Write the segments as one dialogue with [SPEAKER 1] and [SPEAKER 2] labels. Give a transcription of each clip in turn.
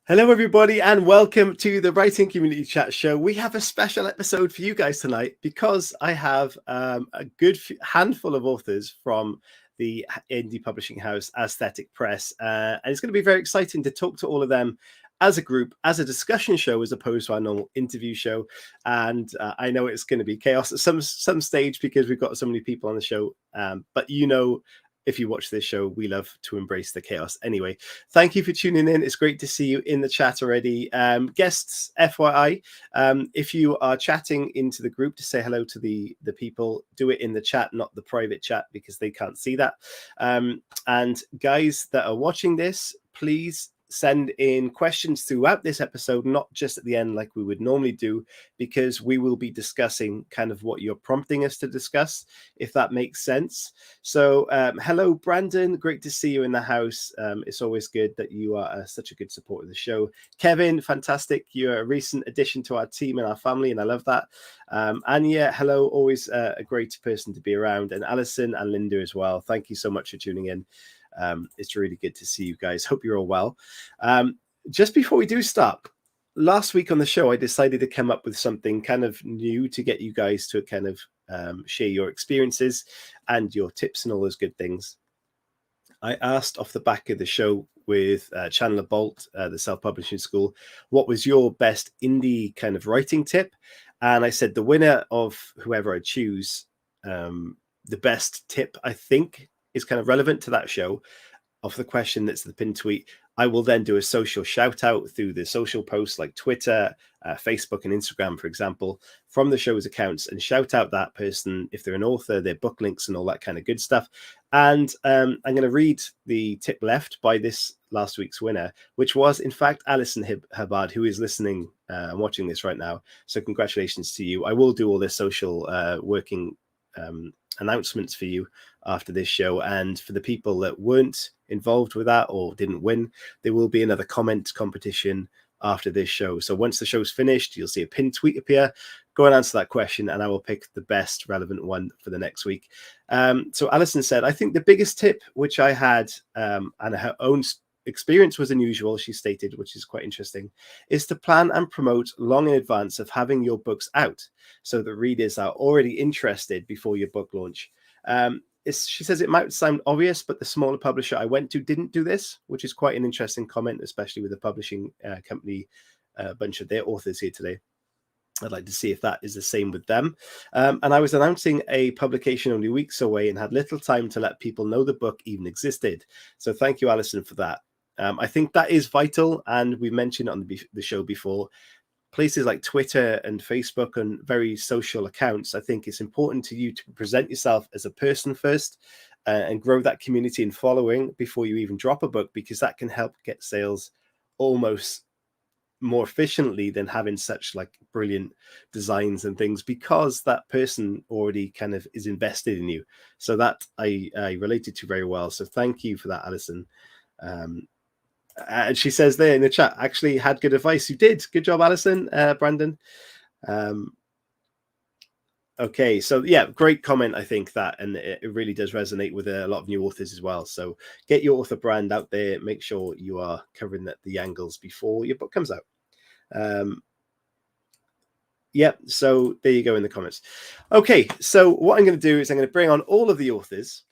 [SPEAKER 1] Hello, everybody, and welcome to the Writing Community Chat Show. We have a special episode for you guys tonight because I have a good handful of authors from the indie publishing house Aesthetic Press, and it's going to be very exciting to talk to all of them as a group, as a discussion show, as opposed to our normal interview show. And I know it's going to be chaos at some stage because we've got so many people on the show, but if you watch this show, we love to embrace the chaos. Anyway, thank you for tuning in. It's great to see you in the chat already. Guests, FYI, if you are chatting into the group to say hello to the people, do it in the chat, not the private chat, because they can't see that. And guys that are watching this, please send in questions throughout this episode, not just at the end like we would normally do, because we will be discussing kind of what you're prompting us to discuss, if that makes sense. So hello, Brandon. Great to see you in the house. It's always good that you are such a good supporter of the show. Kevin, fantastic. You're a recent addition to our team and our family, and I love that. Anya, hello. Always a great person to be around. And Alison and Linda as well. Thank you so much for tuning in. It's really good to see you guys. Hope you're all well. Just before we do start, last week on the show, I decided to come up with something kind of new to get you guys to kind of share your experiences and your tips and all those good things. I asked off the back of the show with Chandler Bolt, the self-publishing school, what was your best indie kind of writing tip? And I said the winner of whoever I choose, the best tip, I think, is kind of relevant to that show, of the question that's the pinned tweet. I will then do a social shout out through the social posts like Twitter, Facebook and Instagram, for example, from the show's accounts, and shout out that person if they're an author, their book links and all that kind of good stuff. And I'm going to read the tip left by this last week's winner, which was in fact Alison Hubbard, who is listening and watching this right now. So congratulations to you. I will do all this social working announcements for you after this show, and for the people that weren't involved with that or didn't win, there will be another comment competition after this show. So once the show's finished, you'll see a pinned tweet appear. Go and answer that question and I will pick the best relevant one for the next week. So Alison said, I think the biggest tip which I had, and her own experience was unusual, she stated, which is quite interesting, is to plan and promote long in advance of having your books out so that readers are already interested before your book launch. She says it might sound obvious, but the smaller publisher I went to didn't do this, which is quite an interesting comment, especially with the publishing company, a bunch of their authors here today. I'd like to see if that is the same with them. And I was announcing a publication only weeks away and had little time to let people know the book even existed. So thank you, Alison, for that. I think that is vital, and we mentioned it on the show before. Places like Twitter and Facebook and very social accounts, I think it's important to you to present yourself as a person first and grow that community and following before you even drop a book, because that can help get sales almost more efficiently than having such like brilliant designs and things, because that person already kind of is invested in you. So that I related to very well. So thank you for that, Alison. And she says there in the chat, actually had good advice. You did. Good job, Alison, Brandon. Okay, so yeah, great comment, I think, that, and it really does resonate with a lot of new authors as well. So get your author brand out there. Make sure you are covering the angles before your book comes out. Yeah, so there you go in the comments. Okay, so what I'm going to do is I'm going to bring on all of the authors,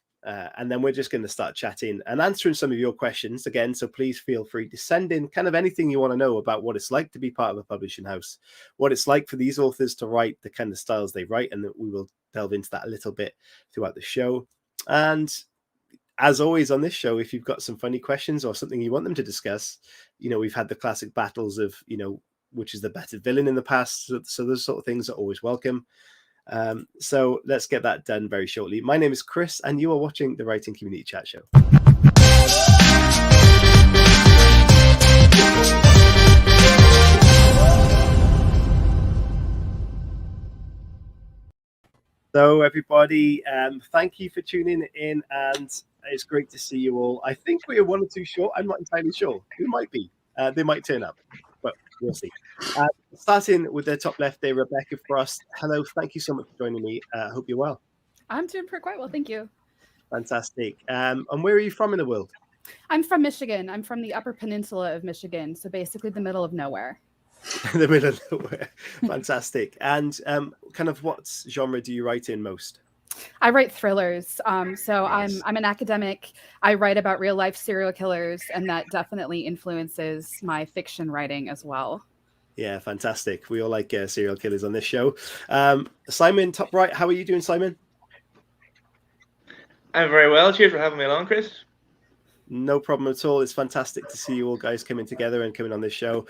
[SPEAKER 1] and then we're just going to start chatting and answering some of your questions again. So please feel free to send in kind of anything you want to know about what it's like to be part of a publishing house, what it's like for these authors to write the kind of styles they write, and we will delve into that a little bit throughout the show. And as always on this show, if you've got some funny questions or something you want them to discuss, we've had the classic battles of, which is the better villain in the past. So those sort of things are always welcome. So let's get that done very shortly. My name is Chris, and you are watching the Writing Community Chat Show. So everybody, thank you for tuning in, and it's great to see you all. I think we are one or two short. I'm not entirely sure. Who might be? They might turn up, but we'll see. Starting with the top left there, Rebecca Frost. Hello, thank you so much for joining me. I hope you're well.
[SPEAKER 2] I'm doing quite well, thank you.
[SPEAKER 1] Fantastic. And where are you from in the world?
[SPEAKER 2] I'm from Michigan. I'm from the Upper Peninsula of Michigan, so basically the middle of nowhere.
[SPEAKER 1] The middle of nowhere. Fantastic. And kind of what genre do you write in most?
[SPEAKER 2] I write thrillers. So
[SPEAKER 1] Nice.
[SPEAKER 2] I'm an academic. I write about real life serial killers, and that definitely influences my fiction writing as well.
[SPEAKER 1] Yeah, fantastic. We all like serial killers on this show. Simon, top right. How are you doing, Simon?
[SPEAKER 3] I'm very well. Cheers for having me along, Chris.
[SPEAKER 1] No problem at all. It's fantastic to see you all guys coming together and coming on this show.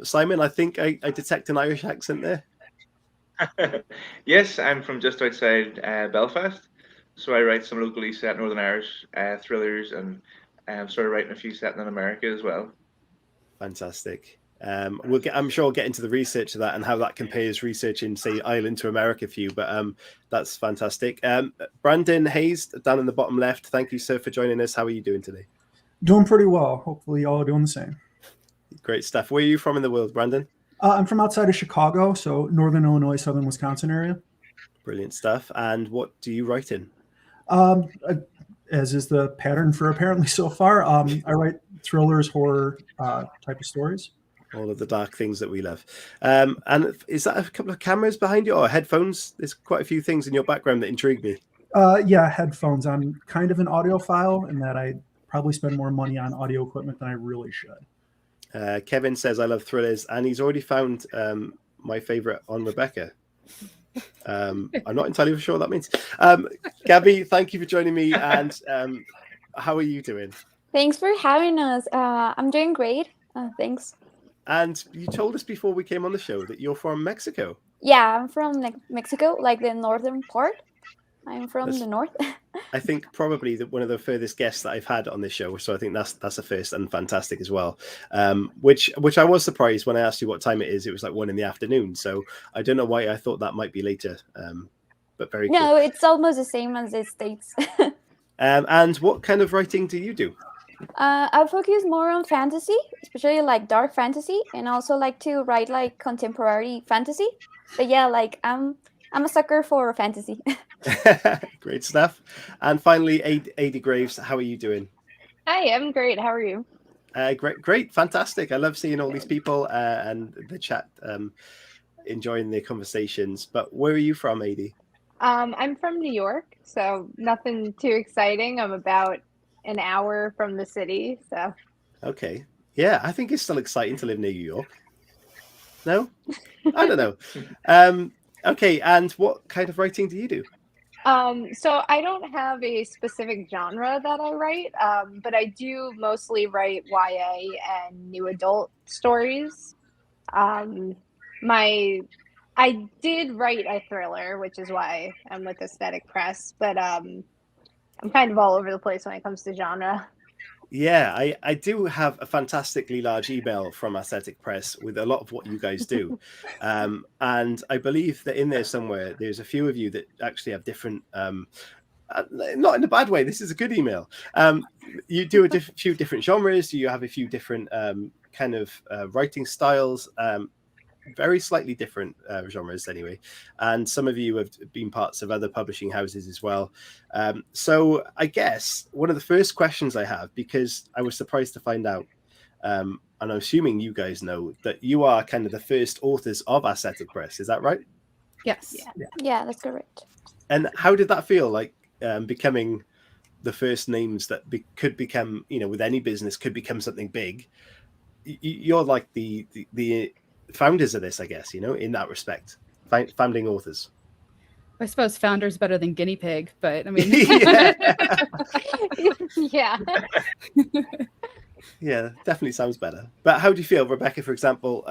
[SPEAKER 1] Simon, I think I detect an Irish accent there.
[SPEAKER 3] Yes, I'm from just outside Belfast, so I write some locally set Northern Irish thrillers, and I'm sort of writing a few set in America as well.
[SPEAKER 1] Fantastic. I'm sure we'll get into the research of that and how that compares researching, say, Ireland to America for you, but that's fantastic. Brandon Hayes, down in the bottom left, thank you, sir, for joining us. How are you doing today?
[SPEAKER 4] Doing pretty well. Hopefully y'all are doing the same.
[SPEAKER 1] Great stuff. Where are you from in the world, Brandon?
[SPEAKER 4] I'm from outside of Chicago, so northern Illinois, southern Wisconsin area.
[SPEAKER 1] Brilliant stuff. And what do you write in?
[SPEAKER 4] As is the pattern for apparently so far, I write thrillers, horror type of stories.
[SPEAKER 1] All of the dark things that we love. And is that a couple of cameras behind you or headphones? There's quite a few things in your background that intrigue me.
[SPEAKER 4] Yeah, headphones. I'm kind of an audiophile in that I probably spend more money on audio equipment than I really should.
[SPEAKER 1] Kevin says, I love thrillers, and he's already found my favorite on Rebecca. I'm not entirely sure what that means. Gabby, thank you for joining me. And how are you doing?
[SPEAKER 5] Thanks for having us. I'm doing great. Thanks.
[SPEAKER 1] And you told us before we came on the show that you're from Mexico.
[SPEAKER 5] Yeah, I'm from Mexico, like the northern part. I'm from the north.
[SPEAKER 1] I think probably one of the furthest guests that I've had on this show. So I think that's a first and fantastic as well. Which I was surprised when I asked you what time it is. It was like 1 p.m. So I don't know why I thought that might be later. But very cool.
[SPEAKER 5] No, it's almost the same as the States.
[SPEAKER 1] And what kind of writing do you do?
[SPEAKER 5] I focus more on fantasy, especially like dark fantasy, and also like to write like contemporary fantasy. But yeah, like I'm a sucker for fantasy.
[SPEAKER 1] Great stuff. And finally, Ada Graves, how are you doing?
[SPEAKER 6] Hi, I'm great. How are you?
[SPEAKER 1] Great, fantastic. I love seeing all these people and the chat, enjoying the conversations. But where are you from, Ada?
[SPEAKER 6] I'm from New York, so nothing too exciting. I'm about an hour from the city, so.
[SPEAKER 1] Okay. Yeah, I think it's still exciting to live near New York. No? I don't know. Okay, and what kind of writing do you do?
[SPEAKER 6] So I don't have a specific genre that I write, but I do mostly write YA and new adult stories. I did write a thriller, which is why I'm with Aesthetic Press, but I'm kind of all over the place when it comes to genre.
[SPEAKER 1] Yeah, I do have a fantastically large email from Aesthetic Press with a lot of what you guys do. And I believe that in there somewhere, there's a few of you that actually have different, not in a bad way, this is a good email. You do a few different genres, you have a few different kind of writing styles, very slightly different genres anyway, and some of you have been parts of other publishing houses as well. So I guess one of the first questions I have, because I was surprised to find out, and I'm assuming you guys know, that you are kind of the first authors of Aesthetic Press, is that right?
[SPEAKER 2] Yes.
[SPEAKER 5] Yeah, that's correct.
[SPEAKER 1] And how did that feel, like becoming the first names that could become, with any business, could become something big? You're like the founders of this, I guess, in that respect, founding authors.
[SPEAKER 2] I suppose founder's better than guinea pig, but I mean,
[SPEAKER 6] Yeah.
[SPEAKER 1] Yeah, definitely sounds better. But how do you feel, Rebecca, for example?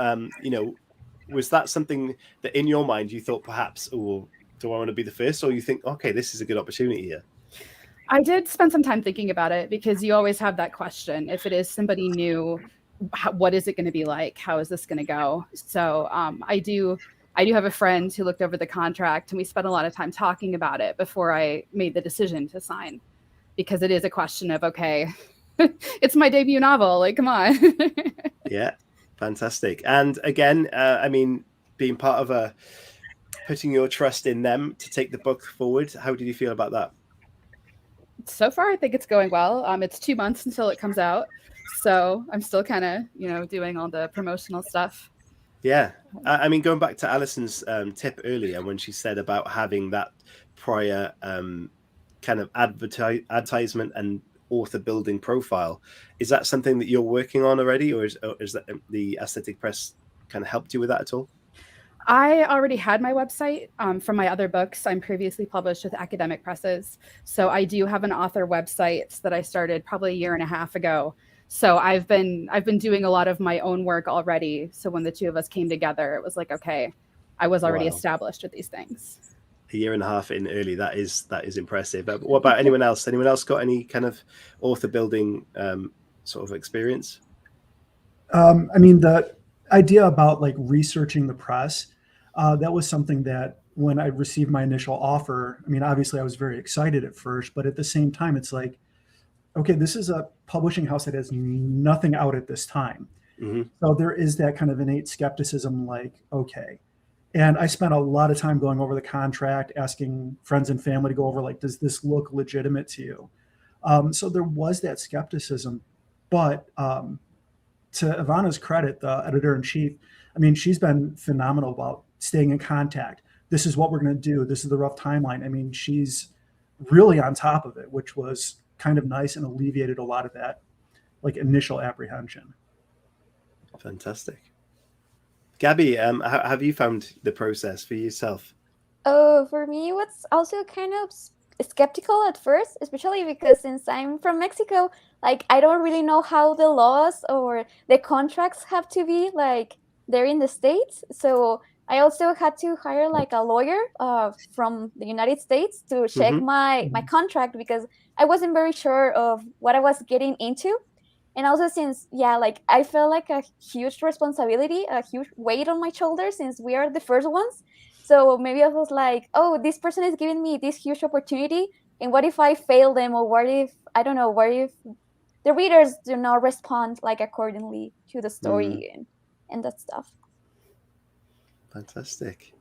[SPEAKER 1] Was that something that in your mind you thought perhaps, oh, do I want to be the first, or you think, okay, this is a good opportunity here?
[SPEAKER 2] I did spend some time thinking about it, because you always have that question. If it is somebody new, what is it going to be like? How is this going to go? So I do have a friend who looked over the contract, and we spent a lot of time talking about it before I made the decision to sign, because it is a question of, okay, it's my debut novel. Like, come on.
[SPEAKER 1] Yeah, fantastic. And again, I mean, being part of putting your trust in them to take the book forward, how did you feel about that?
[SPEAKER 2] So far, I think it's going well. It's 2 months until it comes out, so I'm still kind of, doing all the promotional stuff.
[SPEAKER 1] Yeah, I mean, going back to Alison's tip earlier when she said about having that prior kind of advertisement and author building profile, is that something that you're working on already, or is that the Aesthetic Press kind of helped you with that at all?
[SPEAKER 2] I already had my website from my other books. I'm previously published with academic presses. So I do have an author website that I started probably a year and a half ago. So I've been doing a lot of my own work already. So when the two of us came together, it was like, okay, I was already established with these things.
[SPEAKER 1] A year and a half in early, that is impressive. But what about anyone else? Anyone else got any kind of author building sort of experience?
[SPEAKER 4] I mean, the idea about like researching the press, that was something that when I received my initial offer, I mean, obviously I was very excited at first, but at the same time, it's like, okay, this is a publishing house that has nothing out at this time.
[SPEAKER 1] Mm-hmm.
[SPEAKER 4] So there is that kind of innate skepticism, like, okay. And I spent a lot of time going over the contract, asking friends and family to go over, like, does this look legitimate to you? So there was that skepticism. But to Ivana's credit, the editor-in-chief, I mean, she's been phenomenal about staying in contact. This is what we're going to do. This is the rough timeline. I mean, she's really on top of it, which was kind of nice and alleviated a lot of that like initial apprehension.
[SPEAKER 1] Fantastic. Gabby, how have you found the process for yourself?
[SPEAKER 5] Oh, for me, it was also kind of skeptical at first, especially because since I'm from Mexico, like I don't really know how the laws or the contracts have to be like there in the States. So I also had to hire like a lawyer from the United States to check my contract because I wasn't very sure of what I was getting into. And also since, like I felt like a huge responsibility, a huge weight on my shoulders since we are the first ones. So maybe I was like, oh, this person is giving me this huge opportunity. And what if I fail them? Or what if, I don't know, what if the readers do not respond like accordingly to the story and that stuff.
[SPEAKER 1] Fantastic.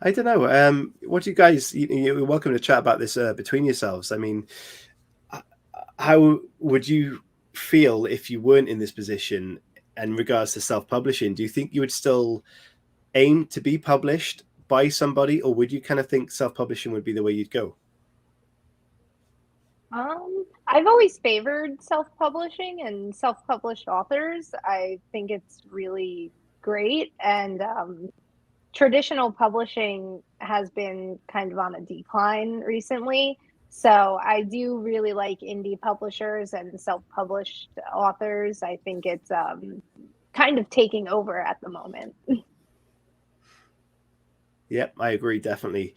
[SPEAKER 1] I don't know. What do you guys, you're welcome to chat about this between yourselves. I mean, how would you feel if you weren't in this position in regards to self-publishing? Do you think you would still aim to be published by somebody, or would you kind of think self-publishing would be the way you'd go?
[SPEAKER 6] I've always favored self-publishing and self-published authors. I think it's really great, and traditional publishing has been kind of on a decline recently. So I do really like indie publishers and self-published authors. I think it's kind of taking over at the moment.
[SPEAKER 1] Yep, I agree, definitely.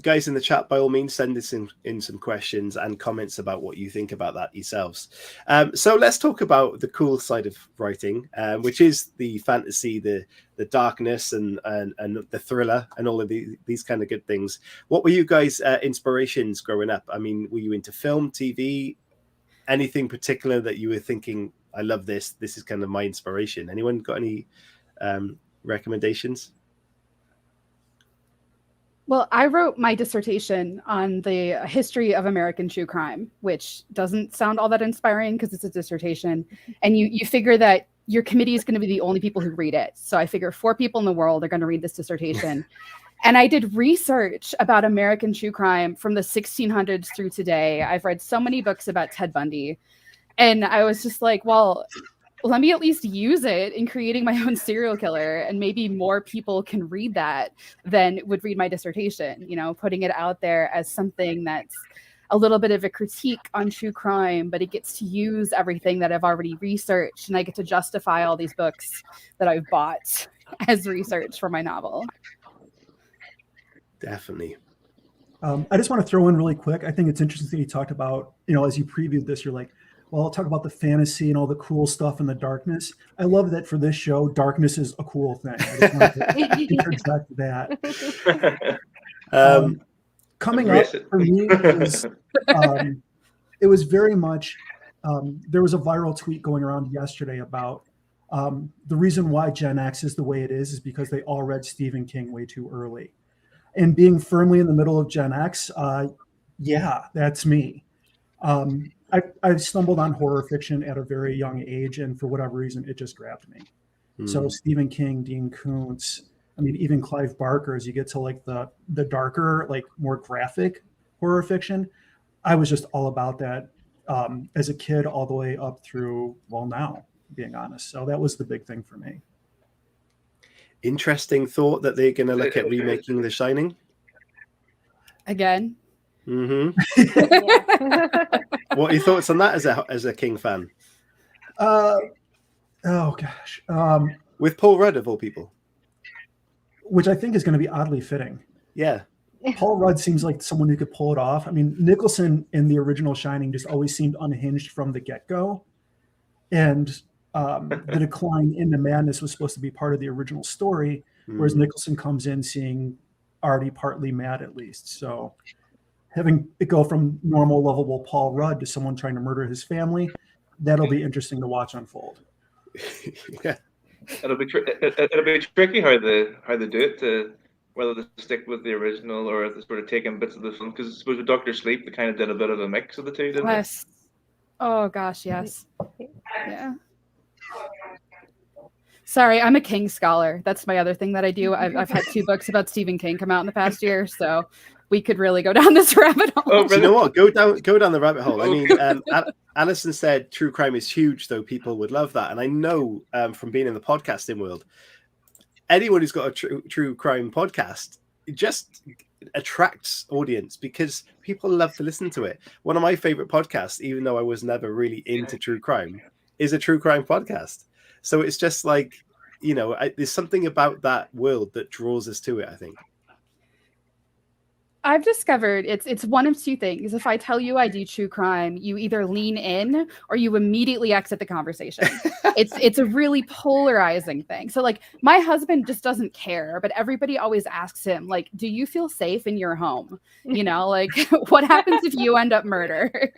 [SPEAKER 1] Guys in the chat, by all means, send us in some questions and comments about what you think about that yourselves. So let's talk about the cool side of writing, which is the fantasy, the darkness and the thriller and all of these kind of good things. What were you guys' inspirations growing up? I mean, were you into film, TV, anything particular that you were thinking, I love this, this is kind of my inspiration? Anyone got any recommendations?
[SPEAKER 2] Well, I wrote my dissertation on the history of American true crime, which doesn't sound all that inspiring because it's a dissertation. And you figure that your committee is going to be the only people who read it. So I figure 4 people in the world are going to read this dissertation. And I did research about American true crime from the 1600s through today. I've read so many books about Ted Bundy. And I was just like, well, let me at least use it in creating my own serial killer, and maybe more people can read that than would read my dissertation, putting it out there as something that's a little bit of a critique on true crime, but it gets to use everything that I've already researched, and I get to justify all these books that I've bought as research for my novel.
[SPEAKER 1] Definitely.
[SPEAKER 4] I just want to throw in really quick. I think it's interesting that you talked about, as you previewed this, you're like, well, I'll talk about the fantasy and all the cool stuff and the darkness. I love that for this show, darkness is a cool thing. I just want to interject that. Coming up for me, it was very much, there was a viral tweet going around yesterday about the reason why Gen X is the way it is because they all read Stephen King way too early. And being firmly in the middle of Gen X, that's me. I stumbled on horror fiction at a very young age, and for whatever reason, it just grabbed me. So Stephen King, Dean Koontz, I mean, even Clive Barker, as you get to like the darker, like more graphic horror fiction, I was just all about that as a kid all the way up through, well, now, being honest. So that was the big thing for me.
[SPEAKER 1] Interesting thought that they're going to look at remaking The Shining.
[SPEAKER 2] Again.
[SPEAKER 1] What are your thoughts on that as a King fan?
[SPEAKER 4] Oh gosh.
[SPEAKER 1] With Paul Rudd of all people.
[SPEAKER 4] Which I think is going to be oddly fitting.
[SPEAKER 1] Yeah.
[SPEAKER 4] Paul Rudd seems like someone who could pull it off. I mean, Nicholson in the original Shining just always seemed unhinged from the get-go. And the decline into madness was supposed to be part of the original story, whereas Nicholson comes in seeing already partly mad at least. So having it go from normal, lovable Paul Rudd to someone trying to murder his family, that'll be interesting to watch unfold.
[SPEAKER 1] Yeah.
[SPEAKER 3] It'll be tricky how they do it, to whether they stick with the original or if they sort of take in bits of the film. Because I suppose with Dr. Sleep, they kind of did a bit of a mix of the two, didn't they?
[SPEAKER 2] Yes. Oh gosh, yes. Yeah. Sorry, I'm a King scholar. That's my other thing that I do. I've had 2 books about Stephen King come out in the past year, so we could really go down this rabbit hole.
[SPEAKER 3] Oh, really?
[SPEAKER 1] You know what? Go down the rabbit hole. I mean, Alison said true crime is huge, though people would love that. And I know from being in the podcasting world, anyone who's got a true crime podcast, it just attracts audience because people love to listen to it. One of my favorite podcasts, even though I was never really into true crime, is a true crime podcast. So it's just like, you know, there's something about that world that draws us to it, I think.
[SPEAKER 2] I've discovered it's one of 2 things. If I tell you I do true crime, you either lean in or you immediately exit the conversation. It's a really polarizing thing. So like my husband just doesn't care, but everybody always asks him, like, do you feel safe in your home? You know, like what happens if you end up murdered?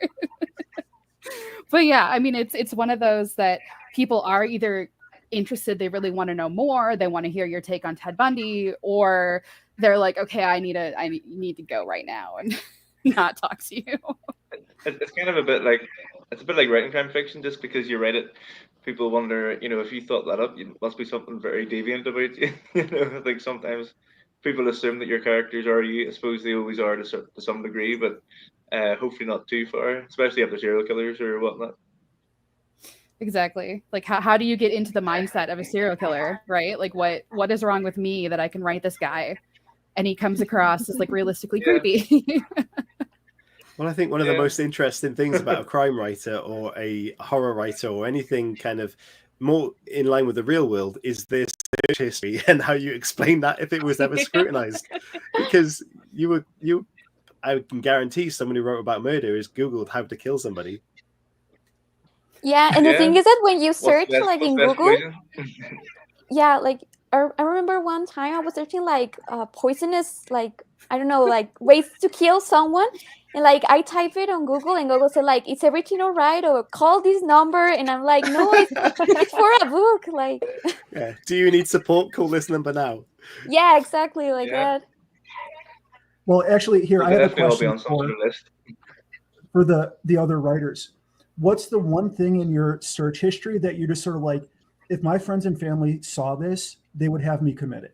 [SPEAKER 2] But yeah, I mean, it's one of those that people are either interested, they really want to know more, they want to hear your take on Ted Bundy, or they're like, okay, I need to go right now and not talk to you.
[SPEAKER 3] It's kind of a bit like writing crime fiction. Just because you write it, people wonder, you know, if you thought that up, you must be something very deviant about you. You know, I think sometimes people assume that your characters are you. I suppose they always are to some degree, but hopefully not too far, especially if they're serial killers or whatnot.
[SPEAKER 2] Exactly. Like how do you get into the mindset of a serial killer, right? Like what is wrong with me that I can write this guy and he comes across as like realistically creepy?
[SPEAKER 1] Well, I think one of the most interesting things about a crime writer or a horror writer or anything kind of more in line with the real world is this search history and how you explain that if it was ever scrutinized. Because I can guarantee someone who wrote about murder has Googled how to kill somebody.
[SPEAKER 5] Yeah, and the thing is that when you search like in Google, yeah, like I remember one time I was searching like poisonous, like I don't know, like ways to kill someone, and like I type it on Google and Google said like, is everything all right, or call this number, and I'm like, no, it's for a book, like.
[SPEAKER 1] Yeah. Do you need support? Call this number now.
[SPEAKER 5] Yeah, exactly like that.
[SPEAKER 4] Well, actually, here I have a question for the other writers. What's the one thing in your search history that you're just sort of like, if my friends and family saw this, they would have me committed?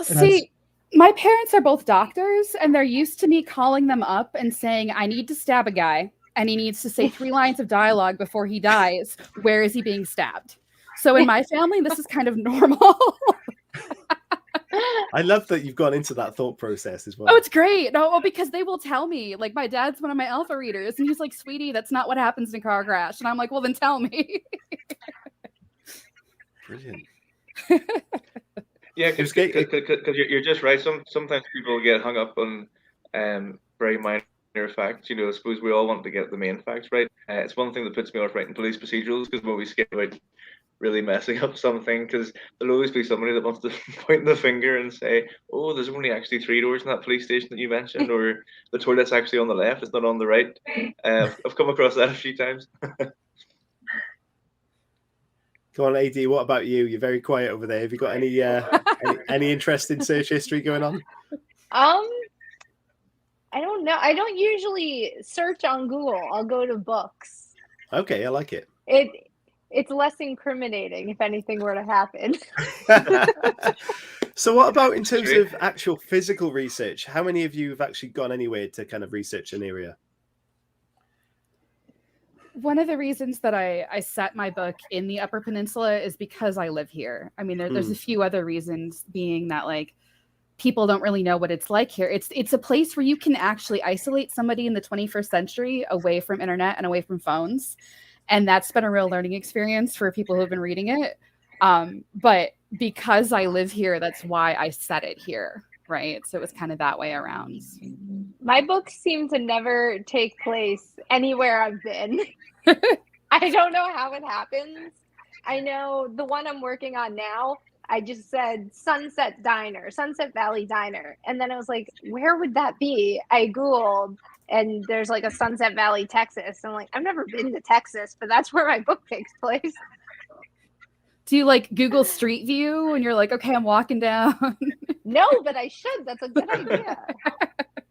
[SPEAKER 2] See, my parents are both doctors, and they're used to me calling them up and saying, I need to stab a guy, and he needs to say 3 lines of dialogue before he dies. Where is he being stabbed? So in my family, this is kind of normal.
[SPEAKER 1] I love that you've gone into that thought process as well.
[SPEAKER 2] Oh, it's great. No, because they will tell me. Like, my dad's one of my alpha readers, and he's like, sweetie, that's not what happens in a car crash. And I'm like, well, then tell me.
[SPEAKER 1] Brilliant.
[SPEAKER 3] Yeah, because you're just right. Sometimes people get hung up on very minor facts. You know, I suppose we all want to get the main facts right. It's one thing that puts me off writing police procedurals, because when we skip out really messing up something, because there'll always be somebody that wants to point the finger and say, oh, there's only actually 3 doors in that police station that you mentioned, or the toilet's actually on the left, it's not on the right. I've come across that a few times.
[SPEAKER 1] Go on, AD, what about you? You're very quiet over there. Have you got any interesting search history going on?
[SPEAKER 6] I don't know. I don't usually search on Google. I'll go to books.
[SPEAKER 1] Okay, I like it.
[SPEAKER 6] It's less incriminating if anything were to happen.
[SPEAKER 1] So what about in terms of actual physical research? How many of you have actually gone anywhere to kind of research an area?
[SPEAKER 2] One of the reasons that I set my book in the Upper Peninsula is because I live here. I mean, there's a few other reasons, being that like people don't really know what it's like here. It's a place where you can actually isolate somebody in the 21st century away from internet and away from phones. And that's been a real learning experience for people who have been reading it. But because I live here, that's why I set it here, right? So it was kind of that way around.
[SPEAKER 6] My books seem to never take place anywhere I've been. I don't know how it happens. I know the one I'm working on now, I just said Sunset Valley Diner. And then I was like, where would that be? I Googled, and there's like a Sunset Valley, Texas. I'm like, I've never been to Texas, but that's where my book takes place.
[SPEAKER 2] Do you like Google Street View and you're like, okay, I'm walking down?
[SPEAKER 6] No, but I should. That's a good idea.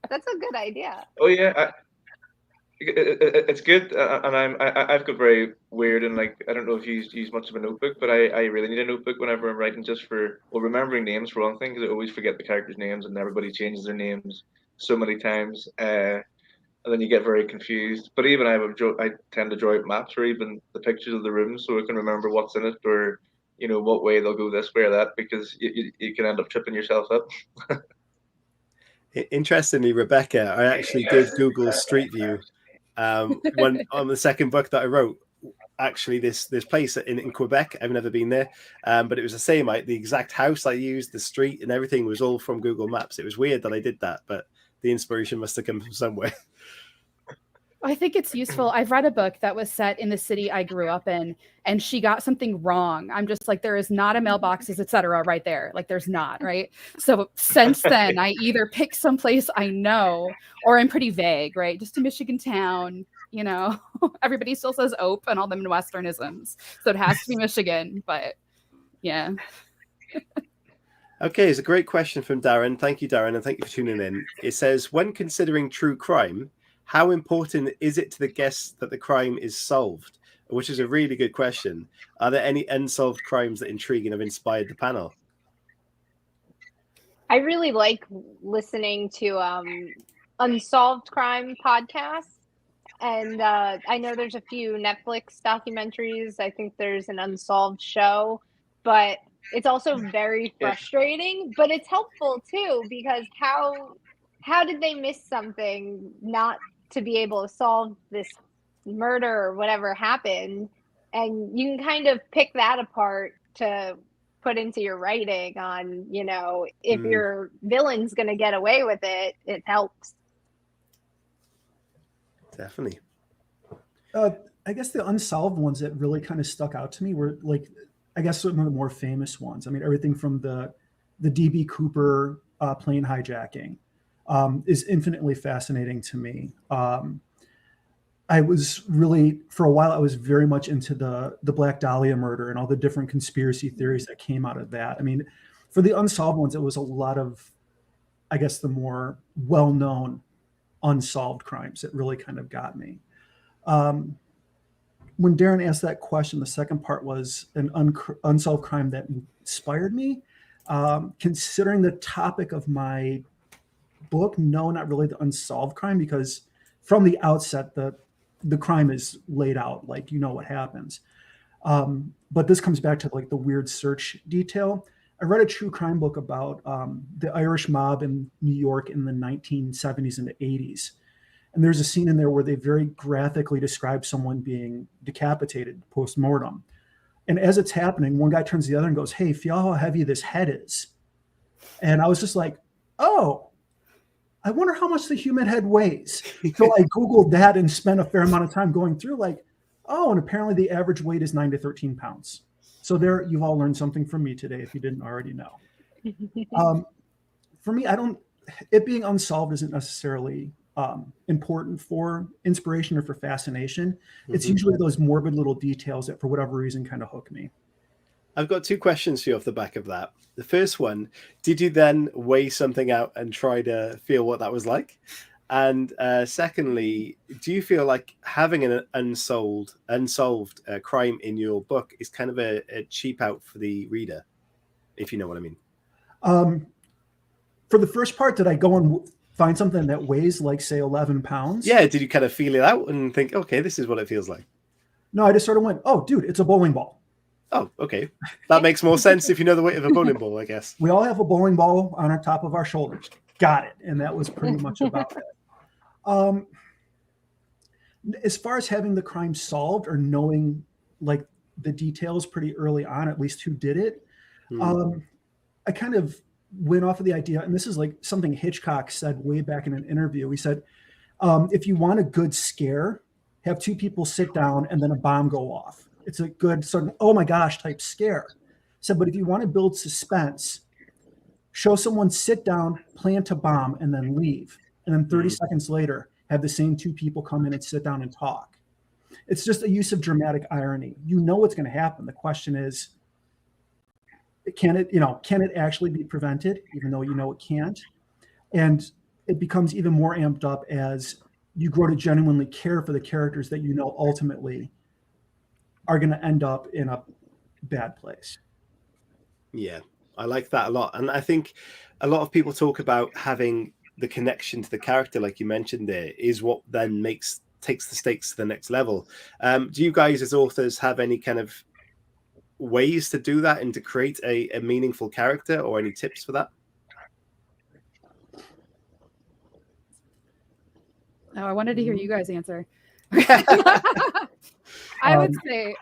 [SPEAKER 6] That's a good idea.
[SPEAKER 3] Oh yeah, it's good, and I've got very weird, and like I don't know if you use much of a notebook, but I really need a notebook whenever I'm writing, just for remembering names for one thing, because I always forget the characters' names, and everybody changes their names so many times, and then you get very confused. But even I tend to draw out maps or even the pictures of the rooms, so I can remember what's in it, or what way they'll go this way or that, because you can end up tripping yourself up.
[SPEAKER 1] Interestingly, Rebecca, I actually did Google Street View when on the second book that I wrote. Actually, this place in Quebec, I've never been there, but it was the same. The exact house I used, the street, and everything was all from Google Maps. It was weird that I did that, but the inspiration must have come from somewhere.
[SPEAKER 2] I think it's useful. I've read a book that was set in the city I grew up in, and she got something wrong. I'm just like, there is not a mailboxes, etc. right there. Like there's not, right? So since then, I either pick someplace I know, or I'm pretty vague, right? Just a Michigan town, everybody still says Ope and all the Midwesternisms. So it has to be Michigan, but yeah.
[SPEAKER 1] Okay, it's a great question from Darren. Thank you, Darren, and thank you for tuning in. It says, when considering true crime, how important is it to the guests that the crime is solved? Which is a really good question. Are there any unsolved crimes that intrigue and have inspired the panel?
[SPEAKER 6] I really like listening to unsolved crime podcasts. And I know there's a few Netflix documentaries. I think there's an unsolved show. But it's also very frustrating. But it's helpful, too, because how did they miss something not to be able to solve this murder or whatever happened? And you can kind of pick that apart to put into your writing on, if your villain's going to get away with it, it helps. Definitely.
[SPEAKER 4] I guess the unsolved ones that really kind of stuck out to me were I guess some of the more famous ones. I mean, everything from the D.B. Cooper plane hijacking is infinitely fascinating to me. I was really, for a while, I was very much into the Black Dahlia murder and all the different conspiracy theories that came out of that. I mean, for the unsolved ones, it was a lot of, I guess, the more well-known unsolved crimes that really kind of got me. When Darren asked that question, the second part was an unsolved crime that inspired me. Considering the topic of my book, no, not really the unsolved crime, because from the outset, the crime is laid out, like what happens. But this comes back to the weird search detail. I read a true crime book about the Irish mob in New York in the 1970s and the 80s. And there's a scene in there where they very graphically describe someone being decapitated post-mortem. And as it's happening, one guy turns to the other and goes, "Hey, feel how heavy this head is." And I was just like, oh, I wonder how much the human head weighs. So I Googled that and spent a fair amount of time going through and apparently the average weight is 9 to 13 pounds. So there, you've all learned something from me today if you didn't already know. For me, it being unsolved isn't necessarily important for inspiration or for fascination. It's usually those morbid little details that for whatever reason kind of hook me.
[SPEAKER 1] I've got two questions for you off the back of that. The first one, did you then weigh something out and try to feel what that was like? And secondly, do you feel like having an unsolved crime in your book is kind of a cheap out for the reader, if you know what I mean?
[SPEAKER 4] For the first part, did I go and find something that weighs like, say, 11 pounds?
[SPEAKER 1] Yeah, did you kind of feel it out and think, okay, this is what it feels like?
[SPEAKER 4] No, I just sort of went, oh, dude, it's a bowling ball.
[SPEAKER 1] Oh, okay. That makes more sense if you know the weight of a bowling ball, I guess.
[SPEAKER 4] We all have a bowling ball on our top of our shoulders. Got it. And that was pretty much about it. As far as having the crime solved or knowing like the details pretty early on, at least who did it, I kind of went off of the idea, and this is like something Hitchcock said way back in an interview. He said, if you want a good scare, have two people sit down and then a bomb go off. It's a good sort of, oh my gosh, type scare. So, but if you want to build suspense, show someone sit down, plant a bomb, and then leave. And then 30 seconds later, have the same two people come in and sit down and talk. It's just a use of dramatic irony. You know what's going to happen. The question is, can it actually be prevented, even though you know it can't? And it becomes even more amped up as you grow to genuinely care for the characters that you know ultimately are going to end up in a bad place.
[SPEAKER 1] Yeah, I like that a lot. And I think a lot of people talk about having the connection to the character, like you mentioned there, is what then takes the stakes to the next level. Do you guys as authors have any kind of ways to do that and to create a meaningful character, or any tips for that?
[SPEAKER 2] Oh, I wanted to hear you guys answer. I would say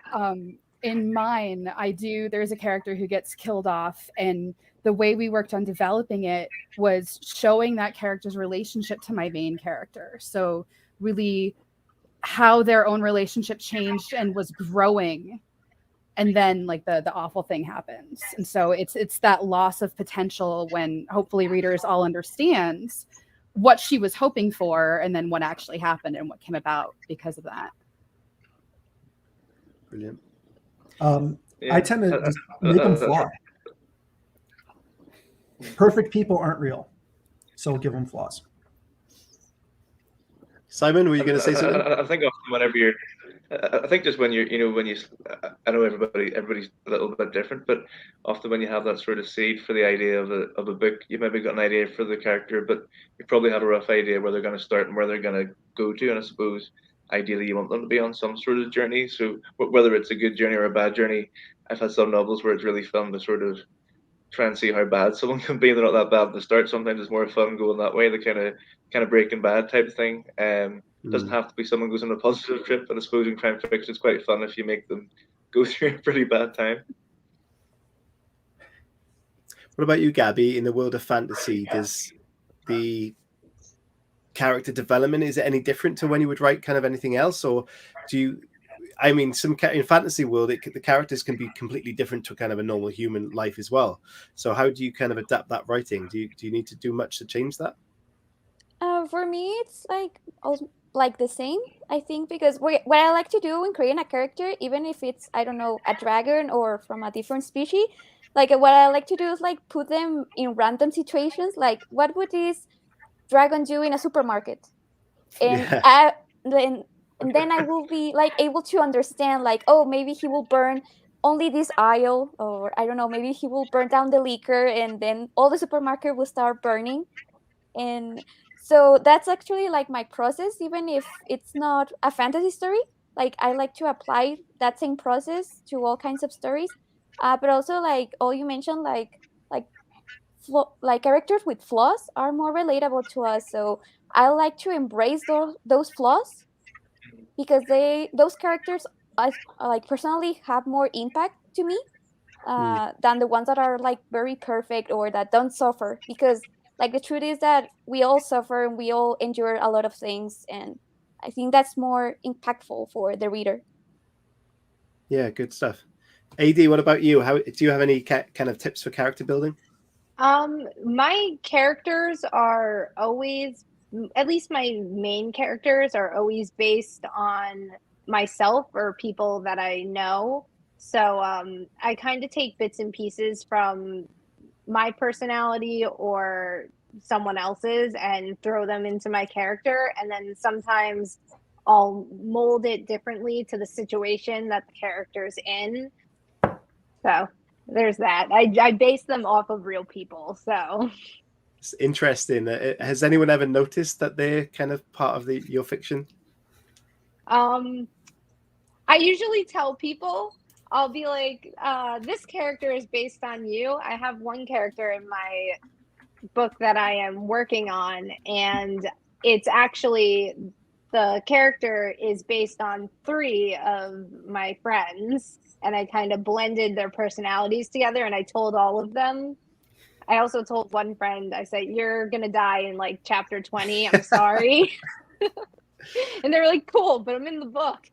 [SPEAKER 2] in mine, there's a character who gets killed off, and the way we worked on developing it was showing that character's relationship to my main character. So really how their own relationship changed and was growing. And then like the awful thing happens. And so it's that loss of potential when hopefully readers all understand what she was hoping for and then what actually happened and what came about because of that.
[SPEAKER 1] Brilliant.
[SPEAKER 4] I tend to just make them flawed. Perfect people aren't real, so give them flaws.
[SPEAKER 1] Simon, were you going to say something?
[SPEAKER 3] I think often whenever you're, I think just when you're, I know everybody's a little bit different, but often when you have that sort of seed for the idea of a book, you've maybe got an idea for the character, but you probably have a rough idea where they're going to start and where they're going to go to. And I suppose ideally you want them to be on some sort of journey. So whether it's a good journey or a bad journey, I've had some novels where it's really fun to sort of try and see how bad someone can be. They're not that bad at the start. Sometimes it's more fun going that way, the kind of Breaking Bad type of thing. Doesn't have to be someone goes on a positive trip, but I suppose in crime fiction it's quite fun if you make them go through a pretty bad time.
[SPEAKER 1] What about you, Gabby? In the world of fantasy, does the character development, is it any different to when you would write kind of anything else, or do you? I mean, in fantasy world, the characters can be completely different to kind of a normal human life as well. So how do you kind of adapt that writing? Do you need to do much to change that?
[SPEAKER 5] For me, it's like the same, I think, because what I like to do when creating a character, even if it's, I don't know, a dragon or from a different species, like what I like to do is like put them in random situations. Like, what would this dragon do in a supermarket? And then I will be like able to understand, like, oh, maybe he will burn only this aisle, or I don't know, maybe he will burn down the liquor, and then all the supermarket will start burning. And so that's actually like my process, even if it's not a fantasy story. Like, I like to apply that same process to all kinds of stories, but also like all you mentioned, like characters with flaws are more relatable to us. So I like to embrace those flaws, because those characters, I like personally have more impact to me than the ones that are like very perfect or that don't suffer. Because like the truth is that we all suffer and we all endure a lot of things, and I think that's more impactful for the reader.
[SPEAKER 1] Yeah, good stuff. AD, what about you? How do you have any kind of tips for character building?
[SPEAKER 6] My characters are always, at least my main characters are always based on myself or people that I know. So I kind of take bits and pieces from my personality or someone else's and throw them into my character, and then sometimes I'll mold it differently to the situation that the character's in. So there's that. I base them off of real people. So
[SPEAKER 1] it's interesting. Has anyone ever noticed that they're kind of part of your fiction?
[SPEAKER 6] I usually tell people, I'll be like, this character is based on you. I have one character in my book that I am working on, and it's actually, the character is based on 3 of my friends, and I kind of blended their personalities together, and I told all of them. I also told one friend, I said, you're going to die in like chapter 20. I'm sorry. And they were like, cool, but I'm in the book.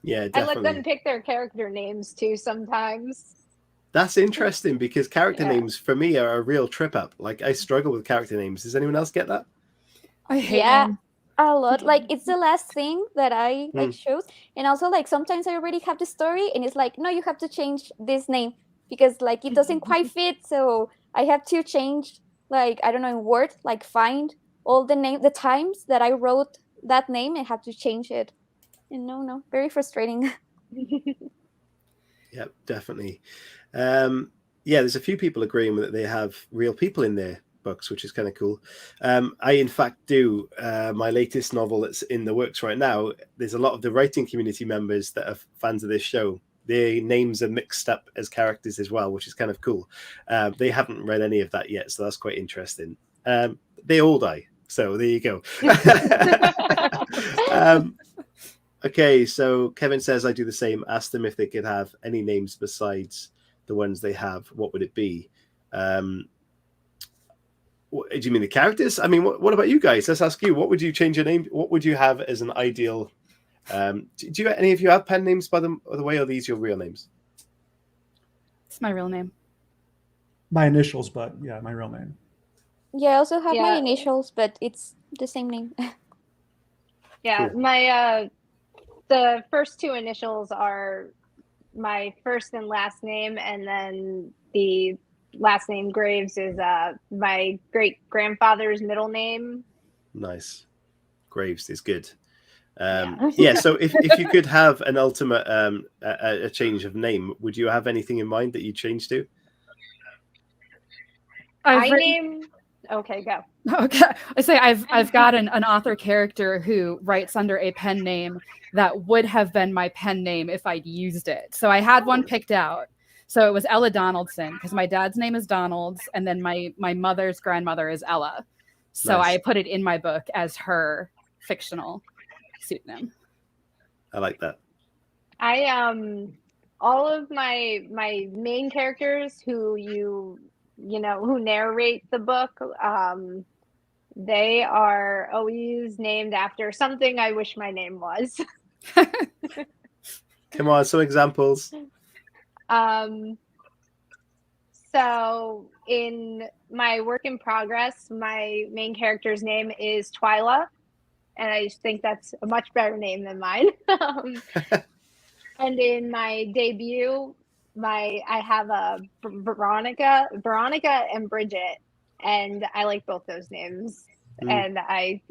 [SPEAKER 1] Yeah, definitely.
[SPEAKER 6] I let them pick their character names too sometimes.
[SPEAKER 1] That's interesting because character names for me are a real trip up. Like, I struggle with character names. Does anyone else get that?
[SPEAKER 2] I hate them.
[SPEAKER 5] A lot. Like, it's the last thing that I like chose. And also, like, sometimes I already have the story and it's like, no, you have to change this name because like it doesn't quite fit. So I have to change, like, I don't know, in Word, like find all the times that I wrote that name and have to change it. And no, very frustrating.
[SPEAKER 1] Yep, definitely. Yeah, there's a few people agreeing that they have real people in their books, which is kind of cool. I, in fact, do. My latest novel that's in the works right now, there's a lot of the writing community members that are fans of this show. Their names are mixed up as characters as well, which is kind of cool. They haven't read any of that yet, so that's quite interesting. They all die, so there you go. Okay, so Kevin says, I do the same. Ask them if they could have any names besides the ones they have. What would it be? Do you mean the characters? I mean, what about you guys? Let's ask you. What would you change your name? What would you have as an ideal? Do any of you have pen names, by the way, or are these your real names?
[SPEAKER 2] It's my real name.
[SPEAKER 4] My initials, but yeah, my real name.
[SPEAKER 5] Yeah, I also have my initials, but it's the same name.
[SPEAKER 6] Yeah, cool. My the first 2 initials are my first and last name, and then the last name Graves is my great-grandfather's middle name.
[SPEAKER 1] Nice. Graves is good. Yeah, so if you could have an ultimate a change of name, would you have anything in mind that you'd change to?
[SPEAKER 6] Okay, go.
[SPEAKER 2] Okay, I say I've got an author character who writes under a pen name that would have been my pen name if I'd used it. So I had one picked out. So it was Ella Donaldson because my dad's name is Donalds, and then my mother's grandmother is Ella. So nice. I put it in my book as her fictional pseudonym.
[SPEAKER 1] I like that.
[SPEAKER 6] All of my main characters who who narrate the book, they are always named after something I wish my name was.
[SPEAKER 1] Come on, some examples.
[SPEAKER 6] So in my work in progress, my main character's name is Twyla, and I just think that's a much better name than mine. And in my debut, I have a Veronica and Bridget, and I like both those names, and I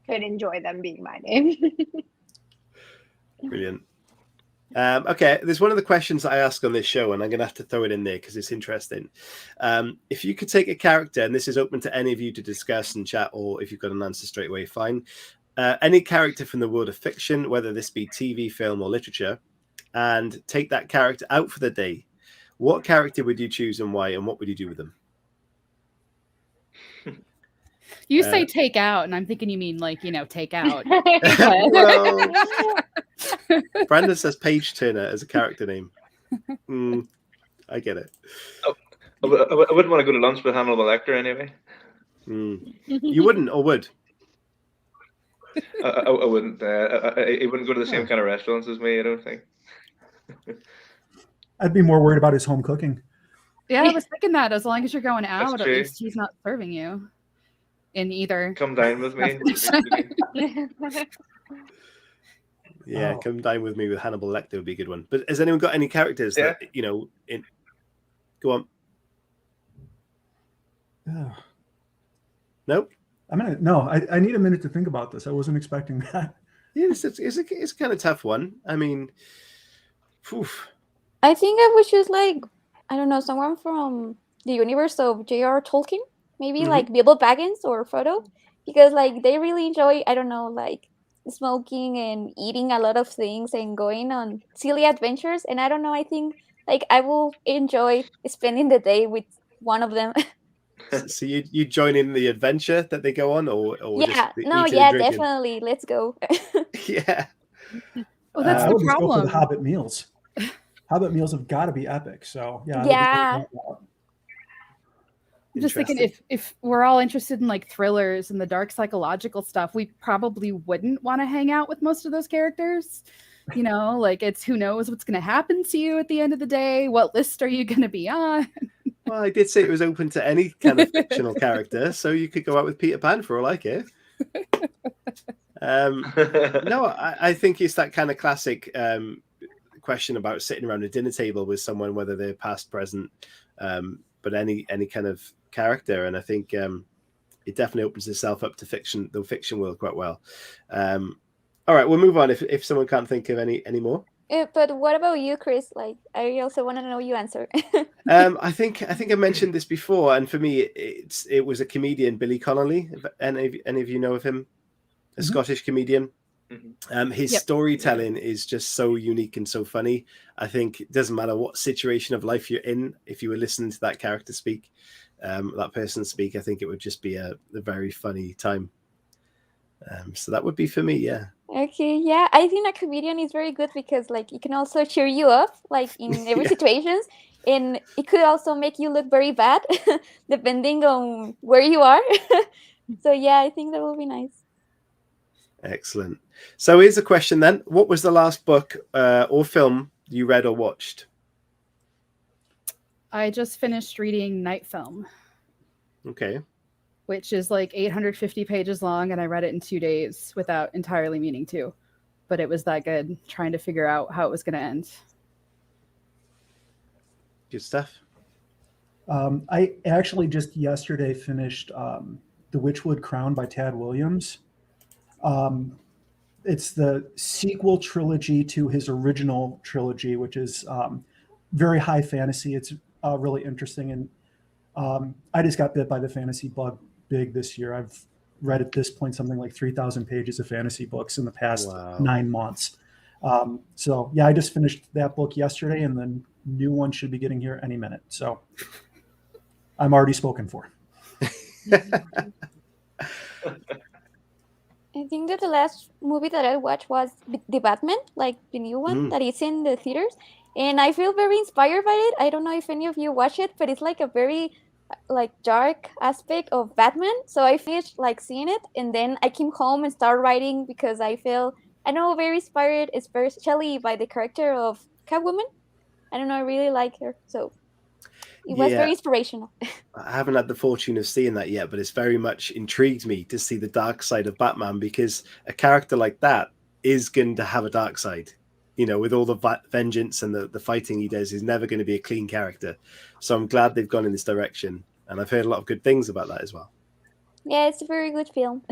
[SPEAKER 6] could enjoy them being my name.
[SPEAKER 1] Brilliant. Okay, there's one of the questions that I ask on this show, and I'm going to have to throw it in there because it's interesting. If you could take a character, and this is open to any of you to discuss and chat, or if you've got an answer straight away, fine. Any character from the world of fiction, whether this be TV, film, or literature, and take that character out for the day, what character would you choose and why, and what would you do with them?
[SPEAKER 2] You say take out, and I'm thinking you mean take out.
[SPEAKER 1] Well, Brandon says Page Turner as a character name. I get it.
[SPEAKER 3] I wouldn't want to go to lunch with Hannibal Lecter anyway.
[SPEAKER 1] You wouldn't, or would?
[SPEAKER 3] I wouldn't. He wouldn't go to the same kind of restaurants as me, I don't think.
[SPEAKER 4] I'd be more worried about his home cooking.
[SPEAKER 2] Yeah, I was thinking that as long as you're going out, at least he's not serving you in either.
[SPEAKER 3] Come dine with me.
[SPEAKER 1] Yeah, come dine with me with Hannibal Lecter would be a good one. But has anyone got any characters that, go on? Nope.
[SPEAKER 4] I need a minute to think about this. I wasn't expecting that.
[SPEAKER 1] Yeah, it's kind of tough one. I mean, oof.
[SPEAKER 5] I think I would choose like, I don't know, someone from the universe of J.R. Tolkien, maybe like Bilbo Baggins or Frodo, because like they really enjoy, I don't know, like smoking and eating a lot of things and going on silly adventures. And I don't know, I think like I will enjoy spending the day with one of them.
[SPEAKER 1] So you join in the adventure that they go on, or
[SPEAKER 5] Yeah,
[SPEAKER 1] just the
[SPEAKER 5] no,
[SPEAKER 1] eating
[SPEAKER 5] yeah,
[SPEAKER 1] and drinking?
[SPEAKER 5] definitely. Let's go.
[SPEAKER 1] Yeah.
[SPEAKER 2] Well, that's
[SPEAKER 4] I
[SPEAKER 2] the
[SPEAKER 4] would just go for
[SPEAKER 2] problem.
[SPEAKER 4] the Hobbit meals. Hobbit meals have got to be epic. So yeah.
[SPEAKER 5] Yeah.
[SPEAKER 2] I'm just thinking
[SPEAKER 1] Interesting.
[SPEAKER 2] if we're all interested in like thrillers and the dark psychological stuff, we probably wouldn't want to hang out with most of those characters. You know, like it's who knows what's going to happen to you at the end of the day. What list are you going to be on?
[SPEAKER 1] Well, I did say it was open to any kind of fictional character, so you could go out with Peter Pan for all I care. No, I think it's that kind of classic question about sitting around a dinner table with someone, whether they're past, present, but any kind of character. And I think it definitely opens itself up to fiction, the fiction world, quite well. All right, we'll move on if someone can't think of any more.
[SPEAKER 5] But what about you, Chris? Like, I also want to know your answer.
[SPEAKER 1] I think I mentioned this before, and for me, it was a comedian, Billy Connolly. If any of you know of him, a Scottish comedian. His storytelling is just so unique and so funny. I think it doesn't matter what situation of life you're in, if you were listening to that character speak, that person speak, I think it would just be a very funny time. So that would be for me, yeah.
[SPEAKER 5] Okay, yeah, I think a comedian is very good because like it can also cheer you up like in every situations, and it could also make you look very bad depending on where you are. So yeah, I think that will be nice.
[SPEAKER 1] Excellent. So here's a question then. What was the last book or film you read or watched?
[SPEAKER 2] I just finished reading Night Film.
[SPEAKER 1] Okay.
[SPEAKER 2] Which is like 850 pages long, and I read it in 2 days without entirely meaning to. But it was that good, trying to figure out how it was going to end.
[SPEAKER 1] Good stuff.
[SPEAKER 4] I actually just yesterday finished The Witchwood Crown by Tad Williams. It's the sequel trilogy to his original trilogy, which is very high fantasy. It's really interesting. And I just got bit by the fantasy bug big this year. I've read at this point something like 3,000 pages of fantasy books in the past 9 months. So yeah, I just finished that book yesterday, and the new one should be getting here any minute. So I'm already spoken for.
[SPEAKER 5] I think that the last movie that I watched was The Batman, like the new one that is in the theaters. And I feel very inspired by it. I don't know if any of you watch it, but it's like a very like dark aspect of Batman. So I finished like seeing it, and then I came home and started writing because I feel, I know, very inspired, especially by the character of Catwoman. I don't know, I really like her. So it was very inspirational.
[SPEAKER 1] I haven't had the fortune of seeing that yet, but it's very much intrigued me to see the dark side of Batman, because a character like that is going to have a dark side. You know, with all the vengeance and the fighting he does, he's never going to be a clean character. So I'm glad they've gone in this direction. And I've heard a lot of good things about that as well.
[SPEAKER 5] Yeah, it's a very good film.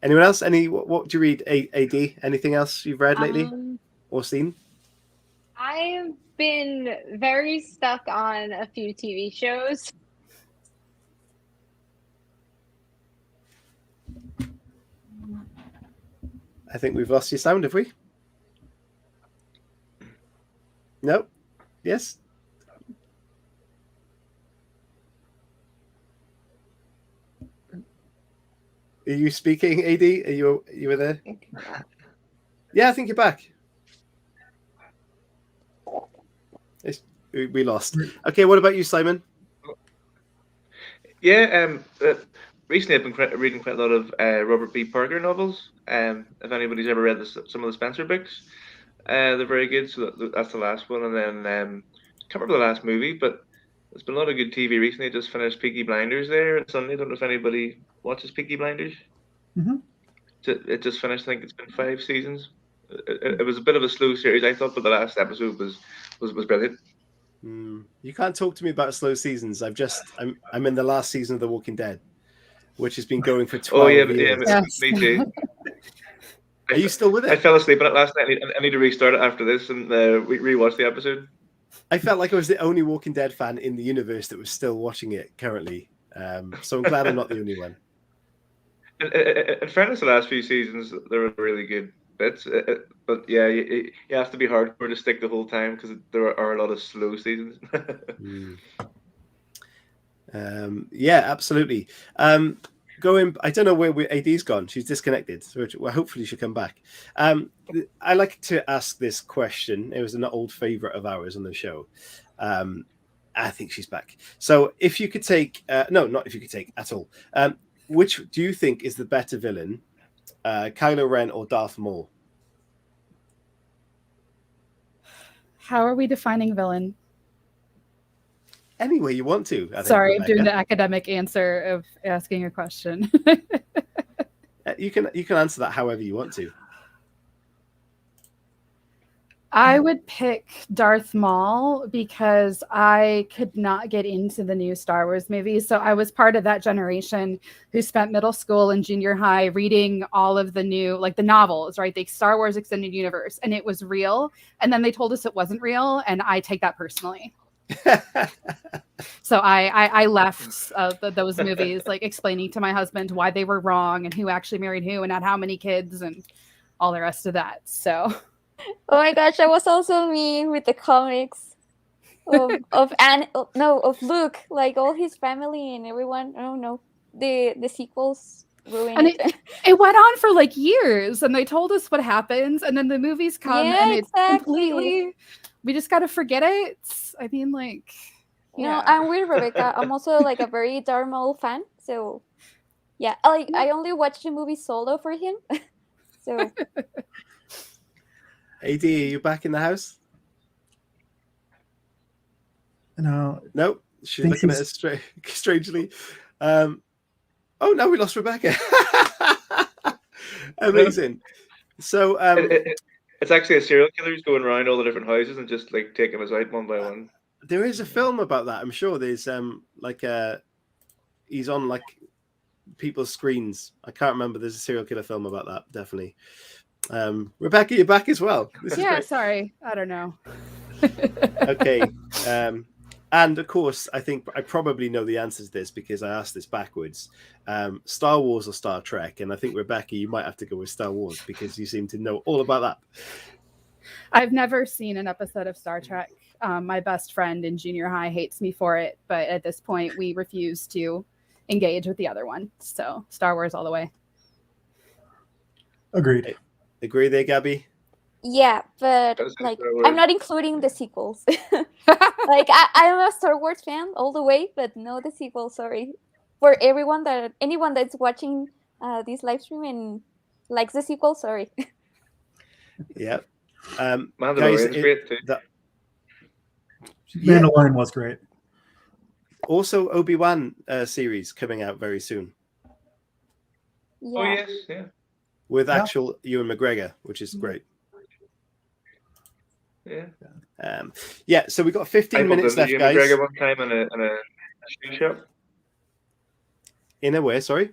[SPEAKER 1] Anyone else? What do you read, AD? Anything else you've read lately or seen?
[SPEAKER 6] I've been very stuck on a few TV shows.
[SPEAKER 1] I think we've lost your sound, have we? No? Yes? Are you speaking, AD? Are you there? Yeah, I think you're back. We lost. Okay, what about you, Simon?
[SPEAKER 3] Yeah, recently I've been reading quite a lot of Robert B. Parker novels. If anybody's ever read some of the Spencer books, they're very good. So that's the last one, and then can't remember the last movie, but there's been a lot of good TV recently. I just finished Peaky Blinders there on Sunday. I don't know if anybody watches Peaky Blinders. It just finished. I think it's been 5 seasons. It was a bit of a slow series, I thought, but the last episode was brilliant.
[SPEAKER 1] You can't talk to me about slow seasons. I'm in the last season of The Walking Dead, which has been going for 12 years.
[SPEAKER 2] Yes.
[SPEAKER 3] Me too.
[SPEAKER 1] Are you still with
[SPEAKER 3] I
[SPEAKER 1] it?
[SPEAKER 3] fell asleep on it last night. I need to restart it after this and rewatch the episode.
[SPEAKER 1] I felt like I was the only Walking Dead fan in the universe that was still watching it currently. So I'm glad I'm not the only one.
[SPEAKER 3] In fairness, the last few seasons there were really good bits, but yeah, you have to be hardcore to stick the whole time because there are a lot of slow seasons.
[SPEAKER 1] Yeah, absolutely. I don't know where AD's gone. She's disconnected. So hopefully she'll come back. I like to ask this question. It was an old favorite of ours on the show. I think she's back. So if you could take, no, not if you could take at all. Which do you think is the better villain, Kylo Ren or Darth Maul?
[SPEAKER 2] How are we defining villain?
[SPEAKER 1] Any way you want to. I think,
[SPEAKER 2] Sorry,
[SPEAKER 1] Rebecca.
[SPEAKER 2] I'm doing the academic answer of asking a question.
[SPEAKER 1] You can answer that however you want to.
[SPEAKER 2] I would pick Darth Maul because I could not get into the new Star Wars movies. So I was part of that generation who spent middle school and junior high reading all of the new, like the novels, right? The Star Wars Extended Universe, and it was real. And then they told us it wasn't real, and I take that personally. So I left those movies, like explaining to my husband why they were wrong and who actually married who and had how many kids and all the rest of that. So.
[SPEAKER 5] Oh my gosh, that was also me with the comics of Luke, like all his family and everyone. I don't know, the sequels ruined
[SPEAKER 2] and
[SPEAKER 5] it.
[SPEAKER 2] It went on for like years, and they told us what happens, and then the movies come, and it's completely. We just got to forget it. I mean, like,
[SPEAKER 5] you know, I'm with Rebecca. I'm also like a very Darth Maul fan, so yeah, I only watched the movie Solo for him, so.
[SPEAKER 1] AD, are you back in the house?
[SPEAKER 4] No.
[SPEAKER 1] Nope. She's looking at us strangely. Oh, no, we lost Rebecca. Amazing. So
[SPEAKER 3] it's actually a serial killer who's going around all the different houses and just like taking us out one by one.
[SPEAKER 1] There is a film about that. I'm sure there's he's on like people's screens. I can't remember. There's a serial killer film about that. Definitely. Rebecca, you're back as well.
[SPEAKER 2] Sorry, I don't know.
[SPEAKER 1] Okay, and of course, I think I probably know the answer to this because I asked this backwards. Star Wars or Star Trek? And I think Rebecca, you might have to go with Star Wars because you seem to know all about that.
[SPEAKER 2] I've never seen an episode of Star Trek. My best friend in junior high hates me for it, but at this point, we refuse to engage with the other one. So Star Wars all the way.
[SPEAKER 4] Agreed.
[SPEAKER 1] Agree there, Gabby?
[SPEAKER 5] Yeah, but like I'm not including the sequels. Like I'm a Star Wars fan all the way, but no the sequels. Sorry for anyone that's watching this live stream and likes the sequel. Sorry.
[SPEAKER 1] Yeah.
[SPEAKER 3] Mandalorian's great too.
[SPEAKER 4] Mandalorian was great.
[SPEAKER 1] Also, Obi-Wan series coming out very soon.
[SPEAKER 5] Yeah.
[SPEAKER 3] Oh yes, yeah.
[SPEAKER 1] With actual Ewan McGregor, which is great.
[SPEAKER 3] Yeah.
[SPEAKER 1] So we've got 15 minutes left, guys.
[SPEAKER 3] McGregor one time in a shoe shop. In
[SPEAKER 1] a way, sorry?